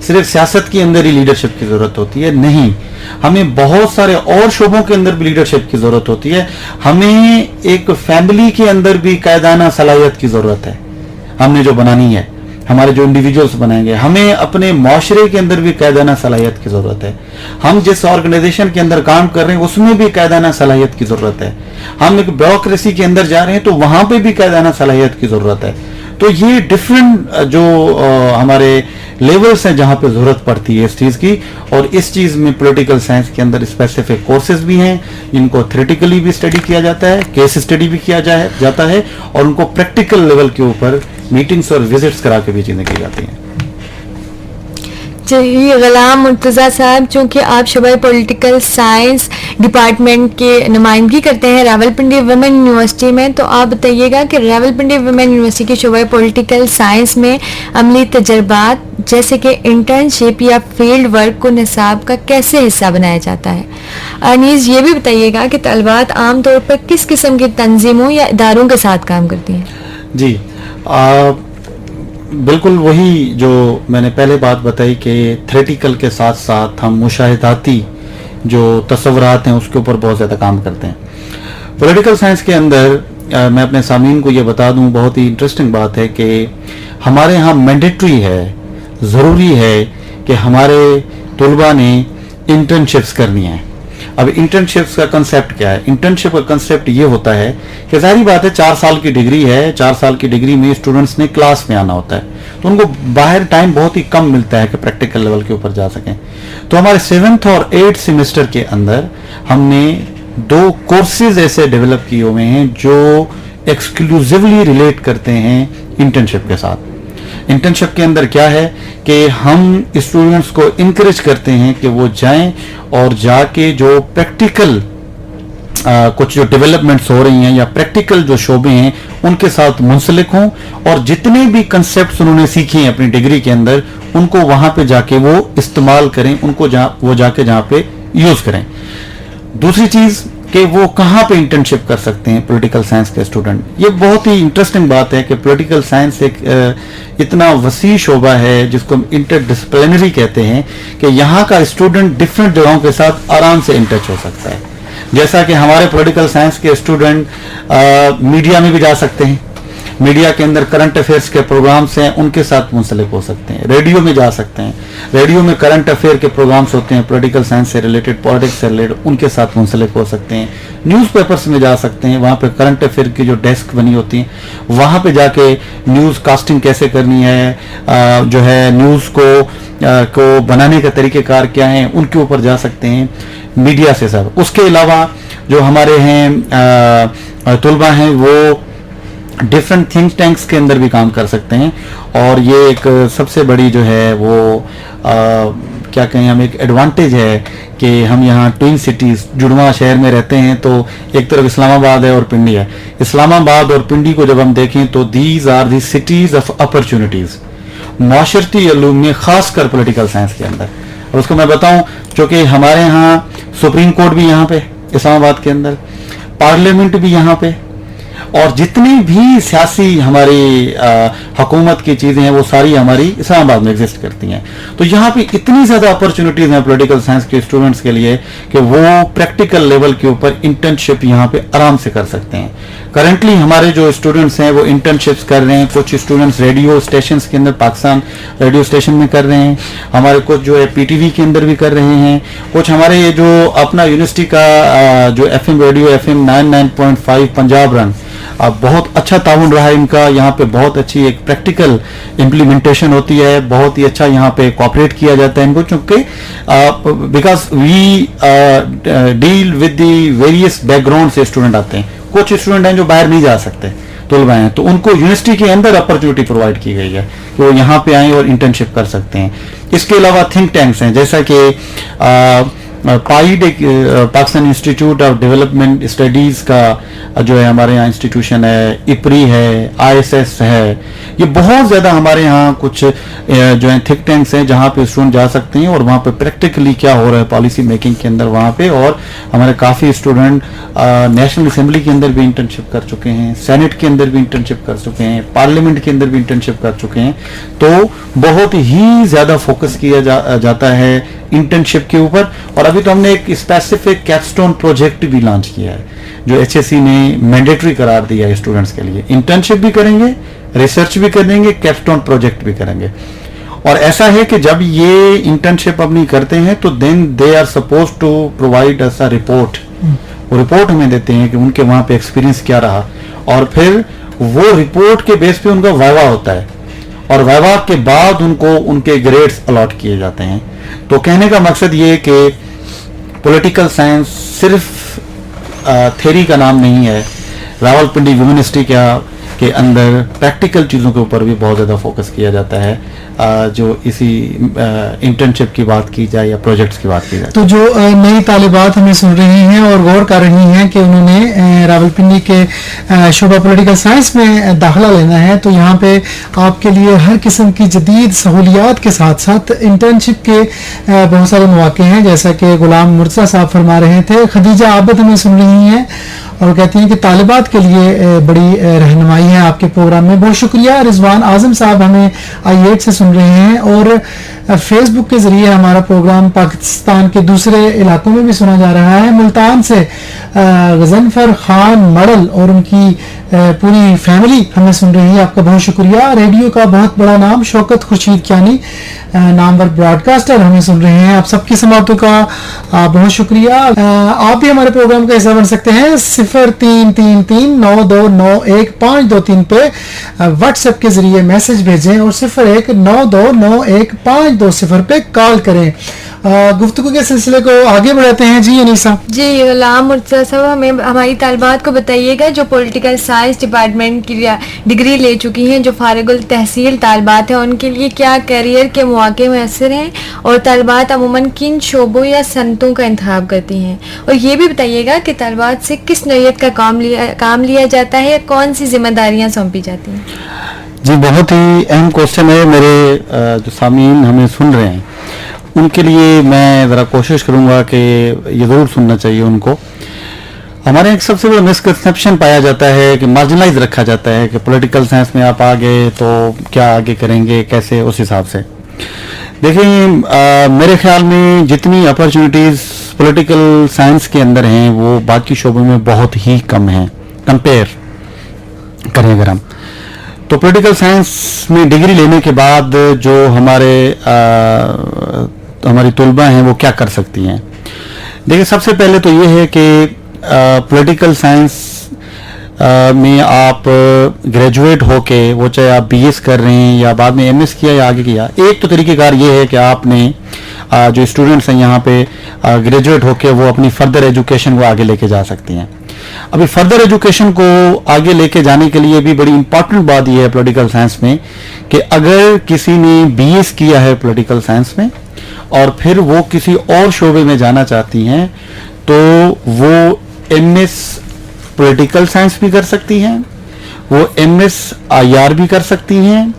सिर्फ सियासत के अंदर ही लीडरशिप की ज़रूरत होती है. नहीं, हमें बहुत सारे और शोबों के अंदर भी लीडरशिप की ज़रूरत होती है. हमें एक फैमिली के अंदर भी कायदाना सलाहियत की ज़रूरत है, हमने जो बनानी है. हमारे जो इंडिविजुअल्स बनाएंगे, हमें अपने माशरे के अंदर भी कायदाना सलाहियत की ज़रूरत है। हम जिस ऑर्गेनाइजेशन के अंदर काम कर रहे हैं उसमें भी कायदाना सलाहियत की ज़रूरत है। हम एक ब्यूरोक्रेसी के अंदर जा रहे हैं तो वहाँ पे भी कायदाना सलाहियत की ज़रूरत है। तो ये डिफरेंट जो हमारे लेवल्स हैं जहाँ पे ज़रूरत पड़ती है इस चीज़ की, और इस चीज़ में पॉलिटिकल साइंस के अंदर स्पेसिफिक कोर्सेज भी हैं जिनको थ्योरेटिकली भी स्टडी किया जाता है, केस स्टडी भी किया जाता है, और उनको प्रैक्टिकल लेवल के ऊपर मीटिंग्स और विजिट्स करा के भी चीज़ें की जाती हैं। चलिए गुलाम मुर्तज़ा साहब, चूँकि आप शोबा पॉलिटिकल साइंस डिपार्टमेंट की नुमाइंदगी करते हैं रावलपिंडी वुमेन यूनिवर्सिटी में, तो आप बताइएगा कि रावलपिंडी वुमेन यूनिवर्सिटी की शोबा पॉलिटिकल साइंस में अमली तजर्बात जैसे कि इंटर्नशिप या फील्ड वर्क को निसाब का कैसे हिस्सा बनाया जाता है। अनीस ये भी बताइएगा कि तलबात आम तौर पर किस किस्म की तंजीमों या इदारों के साथ काम करती हैं। जी, बिल्कुल वही जो मैंने पहले बात बताई कि थ्योरेटिकल के साथ साथ हम मुशाहिदाती जो तस्वुरात हैं उसके ऊपर बहुत ज़्यादा काम करते हैं। पॉलिटिकल साइंस के अंदर मैं अपने सामीन को ये बता दूं, बहुत ही इंटरेस्टिंग बात है कि हमारे यहाँ मैंडेटरी है, ज़रूरी है कि हमारे तलबा ने इंटर्नशिप्स करनी है। अब इंटर्नशिप्स का कंसेप्ट क्या है? इंटर्नशिप का कंसेप्ट ये होता है कि जाहिर बात है 4 साल की डिग्री है, 4 साल की डिग्री में स्टूडेंट्स ने क्लास में आना होता है, तो उनको बाहर टाइम बहुत ही कम मिलता है कि प्रैक्टिकल लेवल के ऊपर जा सकें। तो हमारे 7th और 8th सेमेस्टर के अंदर हमने 2 कोर्सेज ऐसे डेवलप किए हुए हैं जो एक्सक्लूसिवली रिलेट करते हैं इंटर्नशिप के साथ। इंटर्नशिप के अंदर क्या है कि हम स्टूडेंट्स को इनकरेज करते हैं कि वो जाएं और जाके जो प्रैक्टिकल कुछ जो डेवलपमेंट्स हो रही हैं या प्रैक्टिकल जो शोबे हैं उनके साथ मुंसलिक हों, और जितने भी कंसेप्ट्स उन्होंने सीखे हैं अपनी डिग्री के अंदर उनको वहां पे जाके वो इस्तेमाल करें, उनको वो जाके जहाँ पे यूज करें। दूसरी चीज कि वो कहाँ पे इंटर्नशिप कर सकते हैं पॉलिटिकल साइंस के स्टूडेंट। ये बहुत ही इंटरेस्टिंग बात है कि पॉलिटिकल साइंस एक इतना वसी शोबा है जिसको हम इंटरडिसिप्लिनरी कहते हैं कि यहाँ का स्टूडेंट डिफरेंट जगहों के साथ आराम से इन टच हो सकता है। जैसा कि हमारे पॉलिटिकल साइंस के स्टूडेंट मीडिया में भी जा सकते हैं, मीडिया के अंदर करंट अफेयर्स के प्रोग्राम्स हैं उनके साथ मुंसलिक हो सकते हैं, रेडियो में जा सकते हैं, रेडियो में करंट अफेयर के प्रोग्राम्स होते हैं पॉलिटिकल साइंस से रिलेटेड, पॉलिटिक्स से रिलेटेड, उनके साथ मुंसलिक हो सकते हैं। न्यूज़पेपर्स में जा सकते हैं, वहाँ पे करंट अफेयर की जो डेस्क बनी होती है वहाँ पे जाके न्यूज़ कास्टिंग कैसे करनी है, जो है न्यूज़ को बनाने का तरीक़ेकार क्या है, उनके ऊपर जा सकते हैं मीडिया से सब। उसके अलावा जो हमारे हैं तलबा हैं वो डिफरेंट थिंक टैंक्स के अंदर भी काम कर सकते हैं, और ये एक सबसे बड़ी जो है वो क्या कहें हम एक एडवांटेज है कि हम यहाँ ट्विन सिटीज़ जुड़वा शहर में रहते हैं। तो एक तरफ इस्लामाबाद है और पिंडी है। इस्लामाबाद और पिंडी को जब हम देखें तो these are the cities of opportunities माशरती इल्म में, ख़ासकर पॉलिटिकल साइंस के अंदर। और उसको मैं बताऊं, चूँकि हमारे यहाँ सुप्रीम कोर्ट भी यहाँ पे इस्लामाबाद के अंदर, पार्लियामेंट भी यहाँ पे, और जितनी भी सियासी हमारी हुकूमत की चीज़ें हैं वो सारी हमारी इस्लामाबाद में एग्जिस्ट करती हैं। तो यहाँ पे इतनी ज़्यादा अपॉर्चुनिटीज़ हैं पॉलिटिकल साइंस के स्टूडेंट्स के लिए कि वो प्रैक्टिकल लेवल के ऊपर इंटर्नशिप यहाँ पे आराम से कर सकते हैं। करंटली हमारे जो स्टूडेंट्स हैं वो इंटर्नशिप्स कर रहे हैं। कुछ स्टूडेंट्स रेडियो स्टेशन के अंदर, पाकिस्तान रेडियो स्टेशन में कर रहे हैं, हमारे कुछ जो है PTV के अंदर भी कर रहे हैं, कुछ हमारे ये जो अपना यूनिवर्सिटी का जो FM radio FM 99.5 Punjab run, बहुत अच्छा ताउन रहा है इनका। यहाँ पे बहुत अच्छी एक प्रैक्टिकल इम्प्लीमेंटेशन होती है, बहुत ही अच्छा यहाँ पे कोऑपरेट किया जाता है इनको, चूँकि because we deal with the various background से स्टूडेंट आते हैं। कुछ स्टूडेंट हैं जो बाहर नहीं जा सकते, तलबा हैं, तो उनको यूनिवर्सिटी के अंदर अपॉर्चुनिटी प्रोवाइड की गई है कि वो यहाँ पे आएँ और इंटर्नशिप कर सकते हैं। इसके अलावा थिंक टैंक्स हैं, जैसा कि पाइड एक Pakistan institute of development studies का जो है हमारे यहाँ इंस्टीट्यूशन है, IPRI है, ISS है। ये बहुत ज़्यादा हमारे यहाँ कुछ जो है थिंक टैंक्स हैं जहाँ पे स्टूडेंट जा सकते हैं और वहाँ पे प्रैक्टिकली क्या हो रहा है पॉलिसी मेकिंग के अंदर वहाँ पे। और हमारे काफ़ी स्टूडेंट नेशनल असेंबली के अंदर भी इंटर्नशिप कर चुके हैं, सेनेट के अंदर भी इंटर्नशिप कर चुके हैं, पार्लियामेंट के अंदर भी इंटर्नशिप कर चुके हैं। तो बहुत ही ज़्यादा फोकस किया जाता है इंटर्नशिप के ऊपर। और अभी तो हमने एक स्पेसिफिक कैपस्टोन प्रोजेक्ट भी लॉन्च किया है जो HSC ने मैंडेटरी करार दिया है स्टूडेंट्स के लिए। इंटर्नशिप भी करेंगे, रिसर्च भी करेंगे, कैपस्टोन प्रोजेक्ट भी करेंगे। और ऐसा है कि जब ये इंटर्नशिप अपनी करते हैं तो then they are suppose to provide us a report. वो रिपोर्ट हमें देते हैं कि उनके वहाँ पे एक्सपीरियंस क्या रहा, और फिर वो रिपोर्ट के बेस पे उनका वाइवा होता है, और वाइवा के बाद उनको उनके ग्रेड्स अलॉट किए जाते हैं। तो कहने का मकसद ये है कि पॉलिटिकल साइंस सिर्फ थ्योरी का नाम नहीं है। रावलपिंडी यूनिवर्सिटी के अंदर प्रैक्टिकल चीज़ों के ऊपर भी बहुत ज़्यादा फोकस किया जाता है, जो इसी इंटर्नशिप की बात की जाए या प्रोजेक्ट्स की बात की जाए। तो जो नई तालिबात हमें सुन रही हैं और गौर कर रही हैं कि उन्होंने रावलपिंडी के शोबा पॉलिटिकल साइंस में दाखिला लेना है, तो यहाँ पे आपके लिए हर किस्म की जदीद सहूलियात के साथ साथ इंटर्नशिप के बहुत सारे मौके हैं, जैसा कि गुलाम मुर्तज़ा साहब फरमा रहे थे। खदीजा आबद हमें सुन रही हैं और कहती हैं कि तालिबात के लिए बड़ी रहनुमाई है आपके प्रोग्राम में। बहुत शुक्रिया। रिजवान आजम साहब हमें I8 से सुन रहे हैं और फेसबुक के जरिए हमारा प्रोग्राम पाकिस्तान के दूसरे इलाकों में भी सुना जा रहा है। मुल्तान से गजनफर खान मडल और उनकी पूरी फैमिली हमें सुन रही है, आपका बहुत शुक्रिया। रेडियो का बहुत बड़ा नाम शौकत खुर्शीद कियानी नामवर ब्रॉडकास्टर हमें सुन रहे हैं, आप सबकी समातों का बहुत शुक्रिया। आप भी हमारे प्रोग्राम का हिस्सा बन सकते हैं। 033392915223 पे व्हाट्सएप के जरिए मैसेज भेजें और 0192915220 पे कॉल करें। गुफ्तगू के सिलसिले को आगे बढ़ाते हैं। जी अनीसा जी, गुलाम मुर्तज़ा साहब हमें हमारी तालिबात को बताइएगा जो पॉलिटिकल साइंस डिपार्टमेंट की डिग्री ले चुकी हैं, जो फारिगुल तहसील तालिबात हैं, उनके लिए क्या करियर के मौके मैसर हैं और तालिबात अमूमन किन शोबों या सनतों का इंतखाब करती हैं, और ये भी बताइएगा कि तालिबात से किस नौयत का काम लिया जाता है या कौन सी जिम्मेदारियाँ सौंपी जाती हैं। जी, बहुत ही अहम क्वेश्चन है। मेरे जो सामीन हमें सुन रहे हैं उनके लिए मैं ज़रा कोशिश करूंगा कि ये ज़रूर सुनना चाहिए उनको। हमारे एक सबसे बड़ा मिसकंसेप्शन पाया जाता है कि मार्जिनलाइज रखा जाता है कि पॉलिटिकल साइंस में आप आ गए तो क्या आगे करेंगे, कैसे, उस हिसाब से। देखिए, मेरे ख्याल में जितनी अपॉर्चुनिटीज़ पॉलिटिकल साइंस के अंदर हैं वो बाकी शोबों में बहुत ही कम हैं, कंपेयर करें अगर हम। तो पॉलिटिकल साइंस में डिग्री लेने के बाद जो हमारी तुलबा हैं वो क्या कर सकती हैं। देखिए, सबसे पहले तो ये है कि पॉलिटिकल साइंस में आप ग्रेजुएट होके, वो चाहे आप BS कर रहे हैं या बाद में MS किया या आगे किया, एक तो तरीक़ेकार ये है कि आपने जो स्टूडेंट्स हैं यहाँ पे ग्रेजुएट होके वो अपनी फर्दर एजुकेशन को आगे लेके जा सकती हैं। अभी फर्दर एजुकेशन को आगे लेके जाने के लिए भी बड़ी इंपॉर्टेंट बात यह है पॉलिटिकल साइंस में कि अगर किसी ने BS किया है पॉलिटिकल साइंस में और फिर वो किसी और शोबे में जाना चाहती हैं तो वो MS पॉलिटिकल साइंस भी कर सकती हैं, वो MS IR भी कर सकती हैं,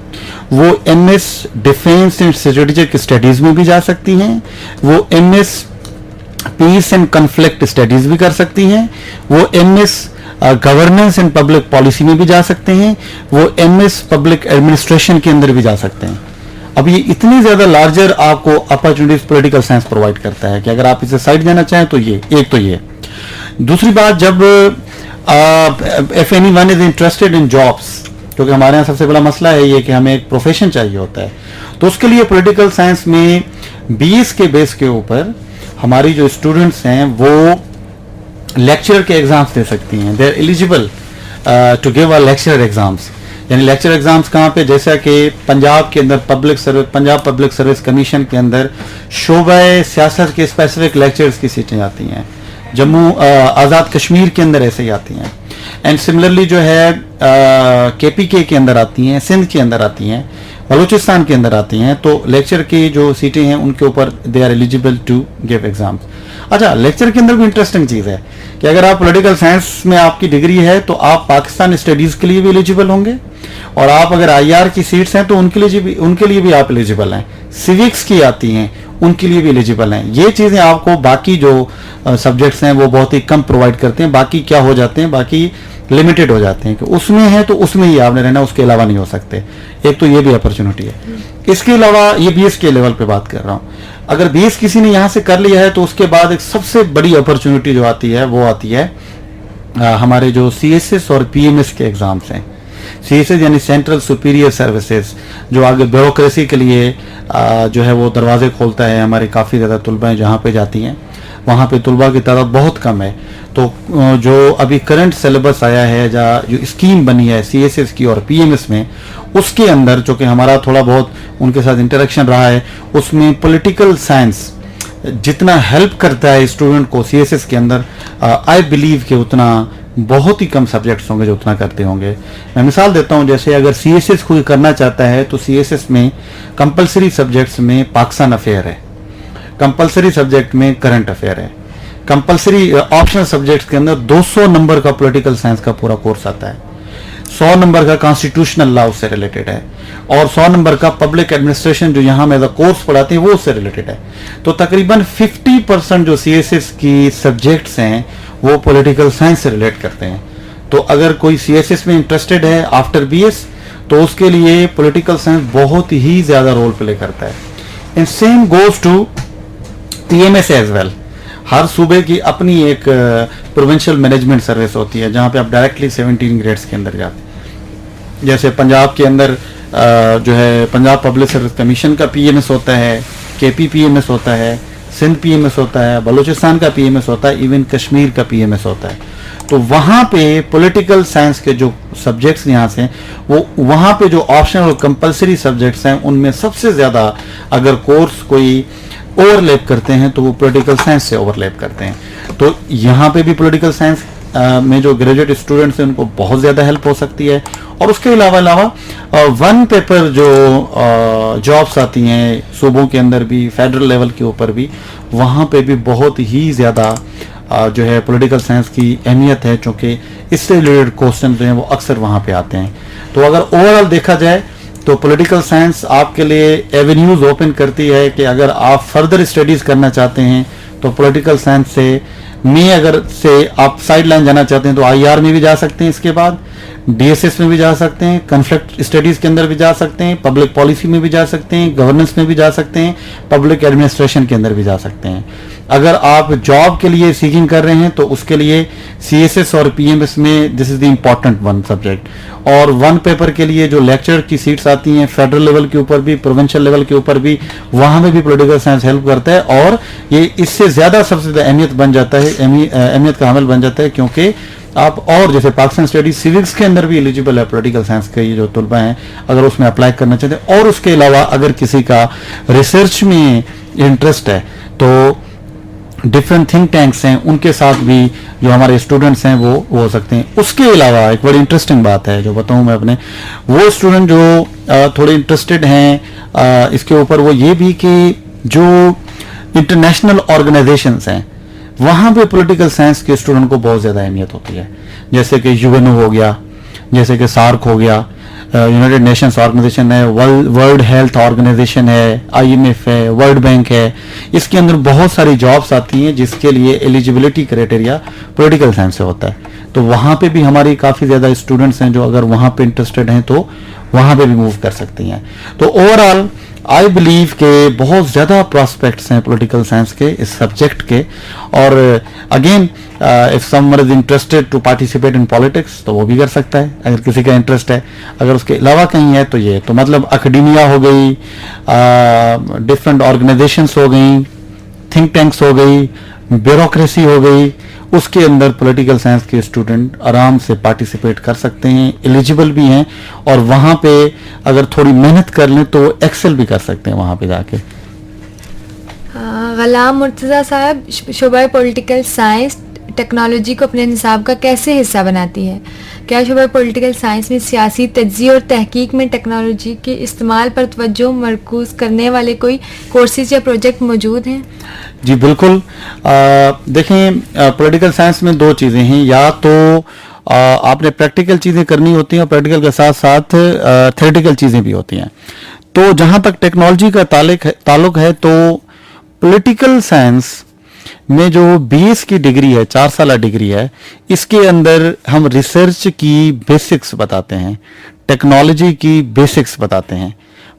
वो MS defence and strategic studies में भी जा सकती हैं, वो MS peace and conflict studies भी कर सकती हैं, वो MS governance and public policy में भी जा सकते हैं, वो MS पब्लिक एडमिनिस्ट्रेशन के अंदर भी जा सकते हैं। अब ये इतनी ज्यादा लार्जर आपको अपॉर्चुनिटीज पॉलिटिकल साइंस प्रोवाइड करता है कि अगर आप इसे साइड जाना चाहें तो ये एक तो ये। दूसरी बात, जब if anyone is interested in jobs, क्योंकि हमारे यहाँ सबसे बड़ा मसला है ये कि हमें एक प्रोफेशन चाहिए होता है, तो उसके लिए पॉलिटिकल साइंस में BS के बेस के ऊपर हमारी जो स्टूडेंट्स हैं वो लेक्चरर के एग्जाम्स दे सकती हैं। They are eligible to give a lecturer exams. यानी लेक्चर एग्जाम्स कहाँ पे, जैसा कि पंजाब के अंदर पंजाब पब्लिक सर्विस कमीशन के अंदर शोबे सियासत के स्पेसिफिक लेक्चर्स की सीटें आती हैं, जम्मू आज़ाद कश्मीर के अंदर ऐसे ही आती हैं, एंड सिमिलरली जो है KPK के अंदर आती हैं, सिंध के अंदर आती हैं, बलूचिस्तान के अंदर आती हैं। तो लेक्चर की जो सीटें हैं उनके ऊपर they are eligible to give exams. अच्छा, लेक्चर के अंदर भी इंटरेस्टिंग चीज़ है कि अगर आप पॉलिटिकल साइंस में आपकी डिग्री है तो आप पाकिस्तान स्टडीज़ के लिए भी एलिजिबल होंगे, और आप अगर IR की सीट्स हैं तो उनके लिए भी आप एलिजिबल हैं। सिविक्स की आती हैं उनके लिए भी एलिजिबल हैं। ये चीज़ें आपको बाकी जो सब्जेक्ट्स हैं वो बहुत ही कम प्रोवाइड करते हैं। बाकी क्या हो जाते हैं, बाकी लिमिटेड हो जाते हैं कि उसमें है तो उसमें ही आपने रहना, उसके अलावा नहीं हो सकते। एक तो ये भी अपॉर्चुनिटी है। इसके अलावा ये BS के लेवल पे बात कर रहा हूँ। अगर BS किसी ने यहाँ से कर लिया है तो उसके बाद एक सबसे बड़ी अपॉर्चुनिटी जो आती है वो आती है हमारे जो CSS और PMS के एग्जाम्स हैं। CSS यानी सेंट्रल सुपीरियर सर्विसेज, जो आगे ब्यूरोक्रेसी के लिए जो है वो दरवाजे खोलता है। हमारे काफ़ी ज़्यादा तलबा जहाँ पे जाती हैं वहाँ पे तलबा की तादाद बहुत कम है। तो जो अभी करंट सिलेबस आया है या जो स्कीम बनी है CSS की और PMS में, उसके अंदर जो कि हमारा थोड़ा बहुत उनके साथ इंटरेक्शन रहा है, उसमें पॉलिटिकल साइंस जितना हेल्प करता है स्टूडेंट को CSS के अंदर, आई बिलीव कि उतना बहुत ही कम सब्जेक्ट्स होंगे जो उतना करते होंगे। मैं मिसाल देता हूँ, जैसे अगर CSS कोई करना चाहता है तो CSS में कंपलसरी सब्जेक्ट्स में पाकिस्तान अफेयर है, कंपलसरी सब्जेक्ट में करंट अफेयर है, कंपलसरी ऑप्शनल सब्जेक्ट्स के अंदर 200 नंबर का पॉलिटिकल साइंस का पूरा कोर्स आता है, 100 नंबर का कॉन्स्टिट्यूशनल लॉ उससे रिलेटेड है, और 100 नंबर का पब्लिक एडमिनिस्ट्रेशन जो यहाँ में कोर्स पढ़ाते हैं वो उससे रिलेटेड है। तो तकरीबन 50% जो CSS की सब्जेक्ट्स हैं वो पॉलिटिकल साइंस से रिलेट करते हैं। तो अगर कोई CSS में इंटरेस्टेड है आफ्टर BS तो उसके लिए पॉलिटिकल साइंस बहुत ही ज़्यादा रोल प्ले करता है। And same goes to PMS as well. हर सूबे की अपनी एक प्रोविंशियल मैनेजमेंट सर्विस होती है जहाँ पे आप डायरेक्टली 17 ग्रेड्स के अंदर जाते हैं। जैसे पंजाब के अंदर जो है पंजाब पब्लिक सर्विस कमीशन का PMS होता है, KP PMS होता है, सिंध PMS होता है, बलूचिस्तान का PMS होता है, इवन कश्मीर का PMS होता है। तो वहाँ पे पॉलिटिकल साइंस के जो सब्जेक्ट्स यहाँ से वो वहाँ पे जो ऑप्शनल और कंपलसरी सब्जेक्ट्स हैं उनमें सबसे ज़्यादा अगर कोर्स कोई ओवरलैप करते हैं तो वो पॉलिटिकल साइंस से ओवरलैप करते हैं। तो यहाँ पे भी पॉलिटिकल साइंस में जो ग्रेजुएट स्टूडेंट्स हैं उनको बहुत ज़्यादा हेल्प हो सकती है। और उसके अलावा वन पेपर जो जॉब्स आती हैं सूबों के अंदर भी, फेडरल लेवल के ऊपर भी, वहाँ पे भी बहुत ही ज़्यादा जो है पॉलिटिकल साइंस की अहमियत है, क्योंकि इससे रिलेटेड क्वेश्चन जो हैं वो अक्सर वहाँ पे आते हैं। तो अगर ओवरऑल देखा जाए तो पॉलिटिकल साइंस आपके लिए एवेन्यूज़ ओपन करती है कि अगर आप फर्दर स्टडीज़ करना चाहते हैं तो पॉलिटिकल साइंस से अगर आप साइड लाइन जाना चाहते हैं तो IR में भी जा सकते हैं, इसके बाद DSS में भी जा सकते हैं, कॉन्फ्लिक्ट स्टडीज़ के अंदर भी जा सकते हैं, पब्लिक पॉलिसी में भी जा सकते हैं, गवर्नेंस में भी जा सकते हैं, पब्लिक एडमिनिस्ट्रेशन के अंदर भी जा सकते हैं। अगर आप जॉब के लिए सीकिंग कर रहे हैं तो उसके लिए CSS और PMS में this is the important one subject. और वन पेपर के लिए जो लेक्चर की सीट्स आती हैं फेडरल लेवल के ऊपर भी, प्रोविंशियल लेवल के ऊपर भी, वहाँ में भी पॉलिटिकल साइंस हेल्प करता है। और ये इससे ज़्यादा सबसे ज़्यादा अहमियत बन जाता है, अहमियत का हामिल बन जाता है, क्योंकि आप और जैसे पाकिस्तान स्टडी सिविक्स के अंदर भी एलिजिबल है पॉलिटिकल साइंस के ये जो तलबा हैं अगर उसमें अप्लाई करना चाहते हैं। और उसके अलावा अगर किसी का रिसर्च में इंटरेस्ट है तो डिफरेंट थिंक टैंक्स हैं, उनके साथ भी जो हमारे स्टूडेंट्स हैं वो हो सकते हैं। उसके अलावा एक बड़ी इंटरेस्टिंग बात है जो बताऊं मैं अपने वो स्टूडेंट जो थोड़े इंटरेस्टेड हैं इसके ऊपर, वो ये भी कि जो इंटरनेशनल ऑर्गेनाइजेशंस हैं वहाँ पे पॉलिटिकल साइंस के स्टूडेंट को बहुत ज़्यादा अहमियत होती है। जैसे कि UNO हो गया, जैसे कि SAARC हो गया, यूनाइटेड नेशंस ऑर्गेनाइजेशन है, वर्ल्ड हेल्थ ऑर्गेनाइजेशन है, IMF है, वर्ल्ड बैंक है। इसके अंदर बहुत सारी जॉब्स आती हैं जिसके लिए एलिजिबिलिटी क्राइटेरिया पॉलिटिकल साइंस से होता है। तो वहाँ पे भी हमारी काफ़ी ज़्यादा स्टूडेंट्स हैं जो अगर वहाँ पे इंटरेस्टेड हैं तो वहाँ पे भी मूव कर सकती हैं। तो ओवरऑल आई बिलीव के बहुत ज़्यादा प्रॉस्पेक्ट्स हैं पॉलिटिकल साइंस के इस सब्जेक्ट के। और again if someone is interested to participate in politics तो वो भी कर सकता है अगर किसी का इंटरेस्ट है। अगर उसके अलावा कहीं है तो ये तो मतलब अकेडेमिया हो गई, डिफरेंट ऑर्गेनाइजेशंस हो गई, थिंक टैंक्स हो गई, ब्यूरोक्रेसी हो गई, उसके अंदर पॉलिटिकल साइंस के स्टूडेंट आराम से पार्टिसिपेट कर सकते हैं, एलिजिबल भी हैं। और वहाँ पे अगर थोड़ी मेहनत कर लें तो एक्सेल भी कर सकते हैं वहाँ पे जाके। गुलाम मुर्तज़ा साहब, शोबा पॉलिटिकल साइंस टेक्नोलॉजी को अपने निसाब का कैसे हिस्सा बनाती है? क्या शोबा पॉलिटिकल साइंस में सियासी तज्ज़िया और तहकीक में टेक्नोलॉजी के इस्तेमाल पर तवज्जो मरकूज़ करने वाले कोई कोर्सेज या प्रोजेक्ट मौजूद हैं? जी बिल्कुल। देखें, पॉलिटिकल साइंस में दो चीज़ें हैं, या तो आपने प्रैक्टिकल चीज़ें करनी होती हैं और प्रैक्टिकल के साथ साथ थ्योरेटिकल चीज़ें भी होती हैं। तो जहाँ तक टेक्नोलॉजी का ताल्लुक है तो पॉलिटिकल साइंस में जो BS की डिग्री है, 4 साल डिग्री है, इसके अंदर हम रिसर्च की बेसिक्स बताते हैं, टेक्नोलॉजी की बेसिक्स बताते हैं,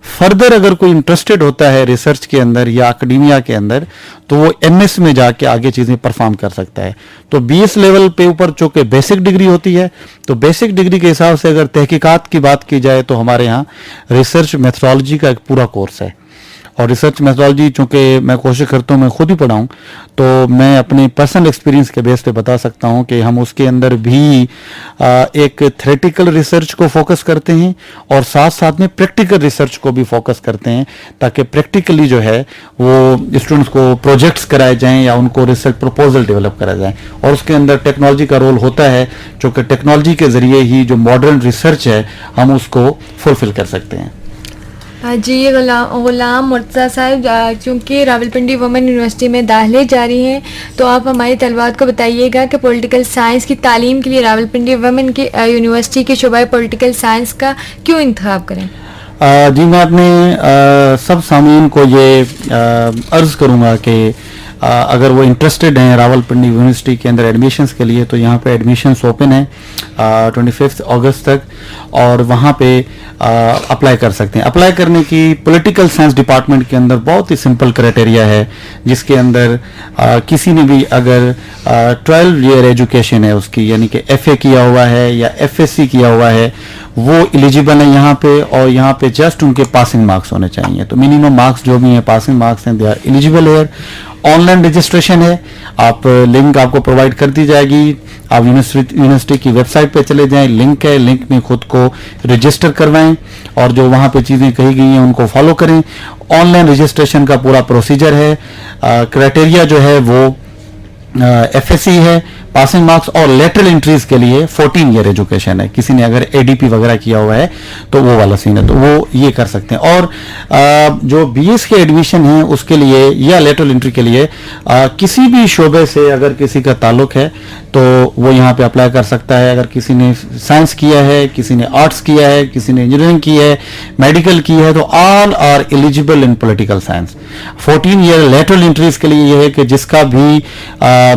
फर्दर अगर कोई इंटरेस्टेड होता है रिसर्च के अंदर या एकेडेमिया के अंदर, तो वो एमएस में जाके आगे चीज़ें परफॉर्म कर सकता है। तो बीएस लेवल पे ऊपर चूँकि बेसिक डिग्री होती है, तो बेसिक डिग्री के हिसाब से अगर तहकीकात की बात की जाए तो हमारे यहाँ रिसर्च मेथोडोलॉजी का एक पूरा कोर्स है। और रिसर्च मेथोडोलॉजी चूँकि मैं कोशिश करता हूँ मैं खुद ही पढ़ाऊँ, तो मैं अपने पर्सनल एक्सपीरियंस के बेस पे बता सकता हूँ कि हम उसके अंदर भी एक थ्योरेटिकल रिसर्च को फोकस करते हैं और साथ साथ में प्रैक्टिकल रिसर्च को भी फोकस करते हैं, ताकि प्रैक्टिकली जो है वो स्टूडेंट्स को प्रोजेक्ट्स कराए जाएँ या उनको रिसर्च प्रपोजल डेवलप कराया जाए। और उसके अंदर टेक्नोलॉजी का रोल होता है, चूँकि टेक्नोलॉजी के ज़रिए ही जो मॉडर्न रिसर्च है हम उसको फुलफिल कर सकते हैं। जी, ये गुलाम मुर्तज़ा साहब, चूँकि रावलपिंडी वुमेन यूनिवर्सिटी में दाखिले जारी हैं, तो आप हमारी तलबात को बताइएगा कि पॉलिटिकल साइंस की तालीम के लिए रावलपिंडी वुमेन की यूनिवर्सिटी के शोबा पॉलिटिकल साइंस का क्यों इंतखाब करें? जी, मैं अपने सब सामीन को ये अर्ज़ करूँगा कि अगर वो इंटरेस्टेड हैं रावलपिंडी यूनिवर्सिटी के अंदर एडमिशन्स के लिए, तो यहाँ पे एडमिशन्स ओपन है 25 अगस्त तक, और वहाँ पे अप्लाई कर सकते हैं। अप्लाई करने की पॉलिटिकल साइंस डिपार्टमेंट के अंदर बहुत ही सिंपल क्राइटेरिया है, जिसके अंदर किसी ने भी अगर 12 ईयर एजुकेशन है उसकी, यानी कि FA किया हुआ है या FSC किया हुआ है, वो एलिजिबल है यहाँ पे। और यहाँ पे जस्ट उनके पासिंग मार्क्स होने चाहिए, तो मिनिमम मार्क्स जो भी हैं पासिंग मार्क्स हैं, दे आर एलिजिबल है। ऑनलाइन रजिस्ट्रेशन है, आप लिंक आपको प्रोवाइड कर दी जाएगी, आप यूनिवर्सिटी की वेबसाइट पे चले जाएं, लिंक है, लिंक में खुद को रजिस्टर करवाएं और जो वहाँ पे चीज़ें कही गई हैं उनको फॉलो करें। ऑनलाइन रजिस्ट्रेशन का पूरा प्रोसीजर है। क्राइटेरिया जो है वो FSC है, पासिंग मार्क्स, और लेटरल एंट्रीज के लिए 14 ईयर एजुकेशन है। किसी ने अगर ADP वगैरह किया हुआ है तो वो वाला सीन है, तो वो ये कर सकते हैं। और जो BS के एडमिशन है उसके लिए या लेटरल एंट्री के लिए किसी भी शोबे से अगर किसी का ताल्लुक है तो वो यहाँ पे अप्लाई कर सकता है। अगर किसी ने साइंस किया है, किसी ने आर्ट्स किया है, किसी ने इंजीनियरिंग की है, मेडिकल की है, तो all are eligible in political science. 14 year lateral entries के लिए ये है कि जिसका भी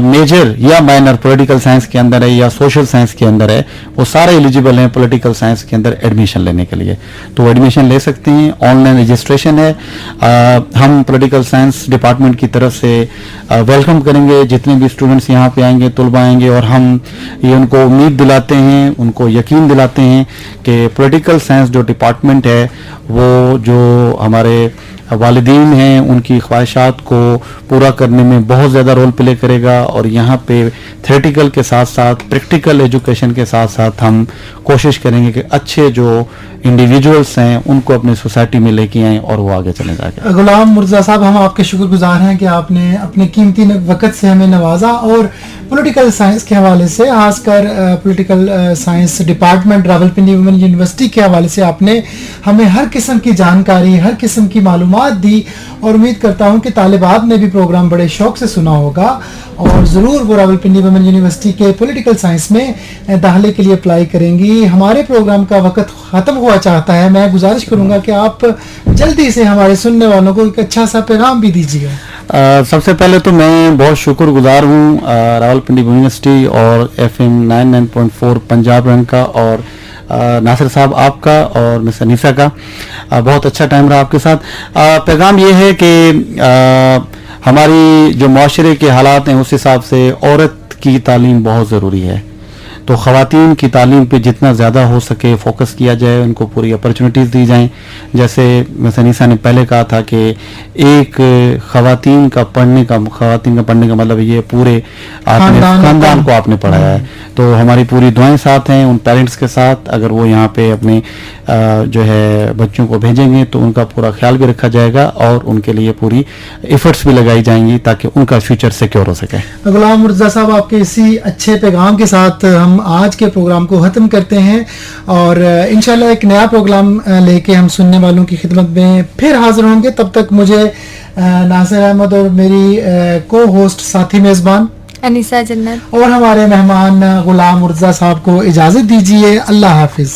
मेजर या माइनर पॉलिटिकल साइंस के अंदर है या सोशल साइंस के अंदर है, वो सारे एलिजिबल हैं पॉलिटिकल साइंस के अंदर एडमिशन लेने के लिए, तो एडमिशन ले सकते हैं। ऑनलाइन रजिस्ट्रेशन है। हम पॉलिटिकल साइंस डिपार्टमेंट की तरफ से वेलकम करेंगे जितने भी स्टूडेंट्स यहाँ पे आएंगे, तुलबा आएंगे, और हम ये उनको उम्मीद दिलाते हैं, उनको यकीन दिलाते हैं कि पॉलिटिकल साइंस जो डिपार्टमेंट है वो जो हमारे वालिदीन हैं उनकी ख्वाहिशात को पूरा करने में बहुत ज़्यादा रोल प्ले करेगा। और यहाँ पे थ्योरेटिकल के साथ साथ प्रैक्टिकल एजुकेशन के साथ साथ हम कोशिश करेंगे कि अच्छे जो इंडिविजुअल्स हैं उनको अपनी सोसाइटी में लेके आएँ और वो आगे चले जाके। गुलाम मुर्तज़ा साहब, हम आपके शुक्रगुजार हैं कि आपने अपने कीमती वक़्त से हमें नवाजा और पॉलिटिकल साइंस के हवाले से, खासकर political science department Rawalpindi women university के हवाले से आपने हमें हर किस्म की जानकारी, हर किस्म की मालूमात दी। और उम्मीद करता हूँ कि तालिबात ने भी प्रोग्राम बड़े शौक से सुना होगा और ज़रूर वो रावलपिंडी वुमेन यूनिवर्सिटी के पॉलिटिकल साइंस में दाखिले के लिए अप्लाई करेंगी। हमारे प्रोग्राम का वक्त ख़त्म हुआ चाहता है। मैं गुजारिश करूँगा कि आप जल्दी से हमारे सुनने वालों को एक अच्छा सा पैगाम भी दीजिएगा। सबसे पहले तो मैं बहुत शुक्रगुजार हूँ रावलपिंडी यूनिवर्सिटी और FM 99.4 पंजाब रंग का, और नासिर साहब आपका और मिस अनीसा का। बहुत अच्छा टाइम रहा आपके साथ। पैगाम ये है कि हमारी जो माशरे के हालात हैं उस हिसाब से औरत की तालीम बहुत ज़रूरी है, तो ख़वातीन की तालीम पे जितना ज़्यादा हो सके फोकस किया जाए, उनको पूरी अपॉर्चुनिटीज़ दी जाएं। जैसे मिस अनीसा ने पहले कहा था कि एक ख़वातीन का पढ़ने का मतलब ये पूरे आपने ख़ानदान को आपने पढ़ाया है, तो हमारी पूरी दुआएं साथ हैं उन पेरेंट्स के साथ। अगर वो यहाँ पे अपने जो है बच्चों को भेजेंगे तो उनका पूरा ख्याल भी रखा जाएगा और उनके लिए पूरी एफर्ट्स भी लगाई जाएंगी ताकि उनका फ्यूचर सिक्योर हो सके। गुलाम मुर्तज़ा साहब, आपके इसी अच्छे पैगाम के साथ हम आज के प्रोग्राम को ख़त्म करते हैं और इंशाल्लाह एक नया प्रोग्राम लेके हम सुनने वालों की खिदमत में फिर हाजिर होंगे। तब तक मुझे नासिर अहमद और मेरी को होस्ट साथी मेज़बान अनीसा जन्नत और हमारे मेहमान गुलाम मुर्तज़ा साहब को इजाज़त दीजिए। अल्लाह हाफिज़।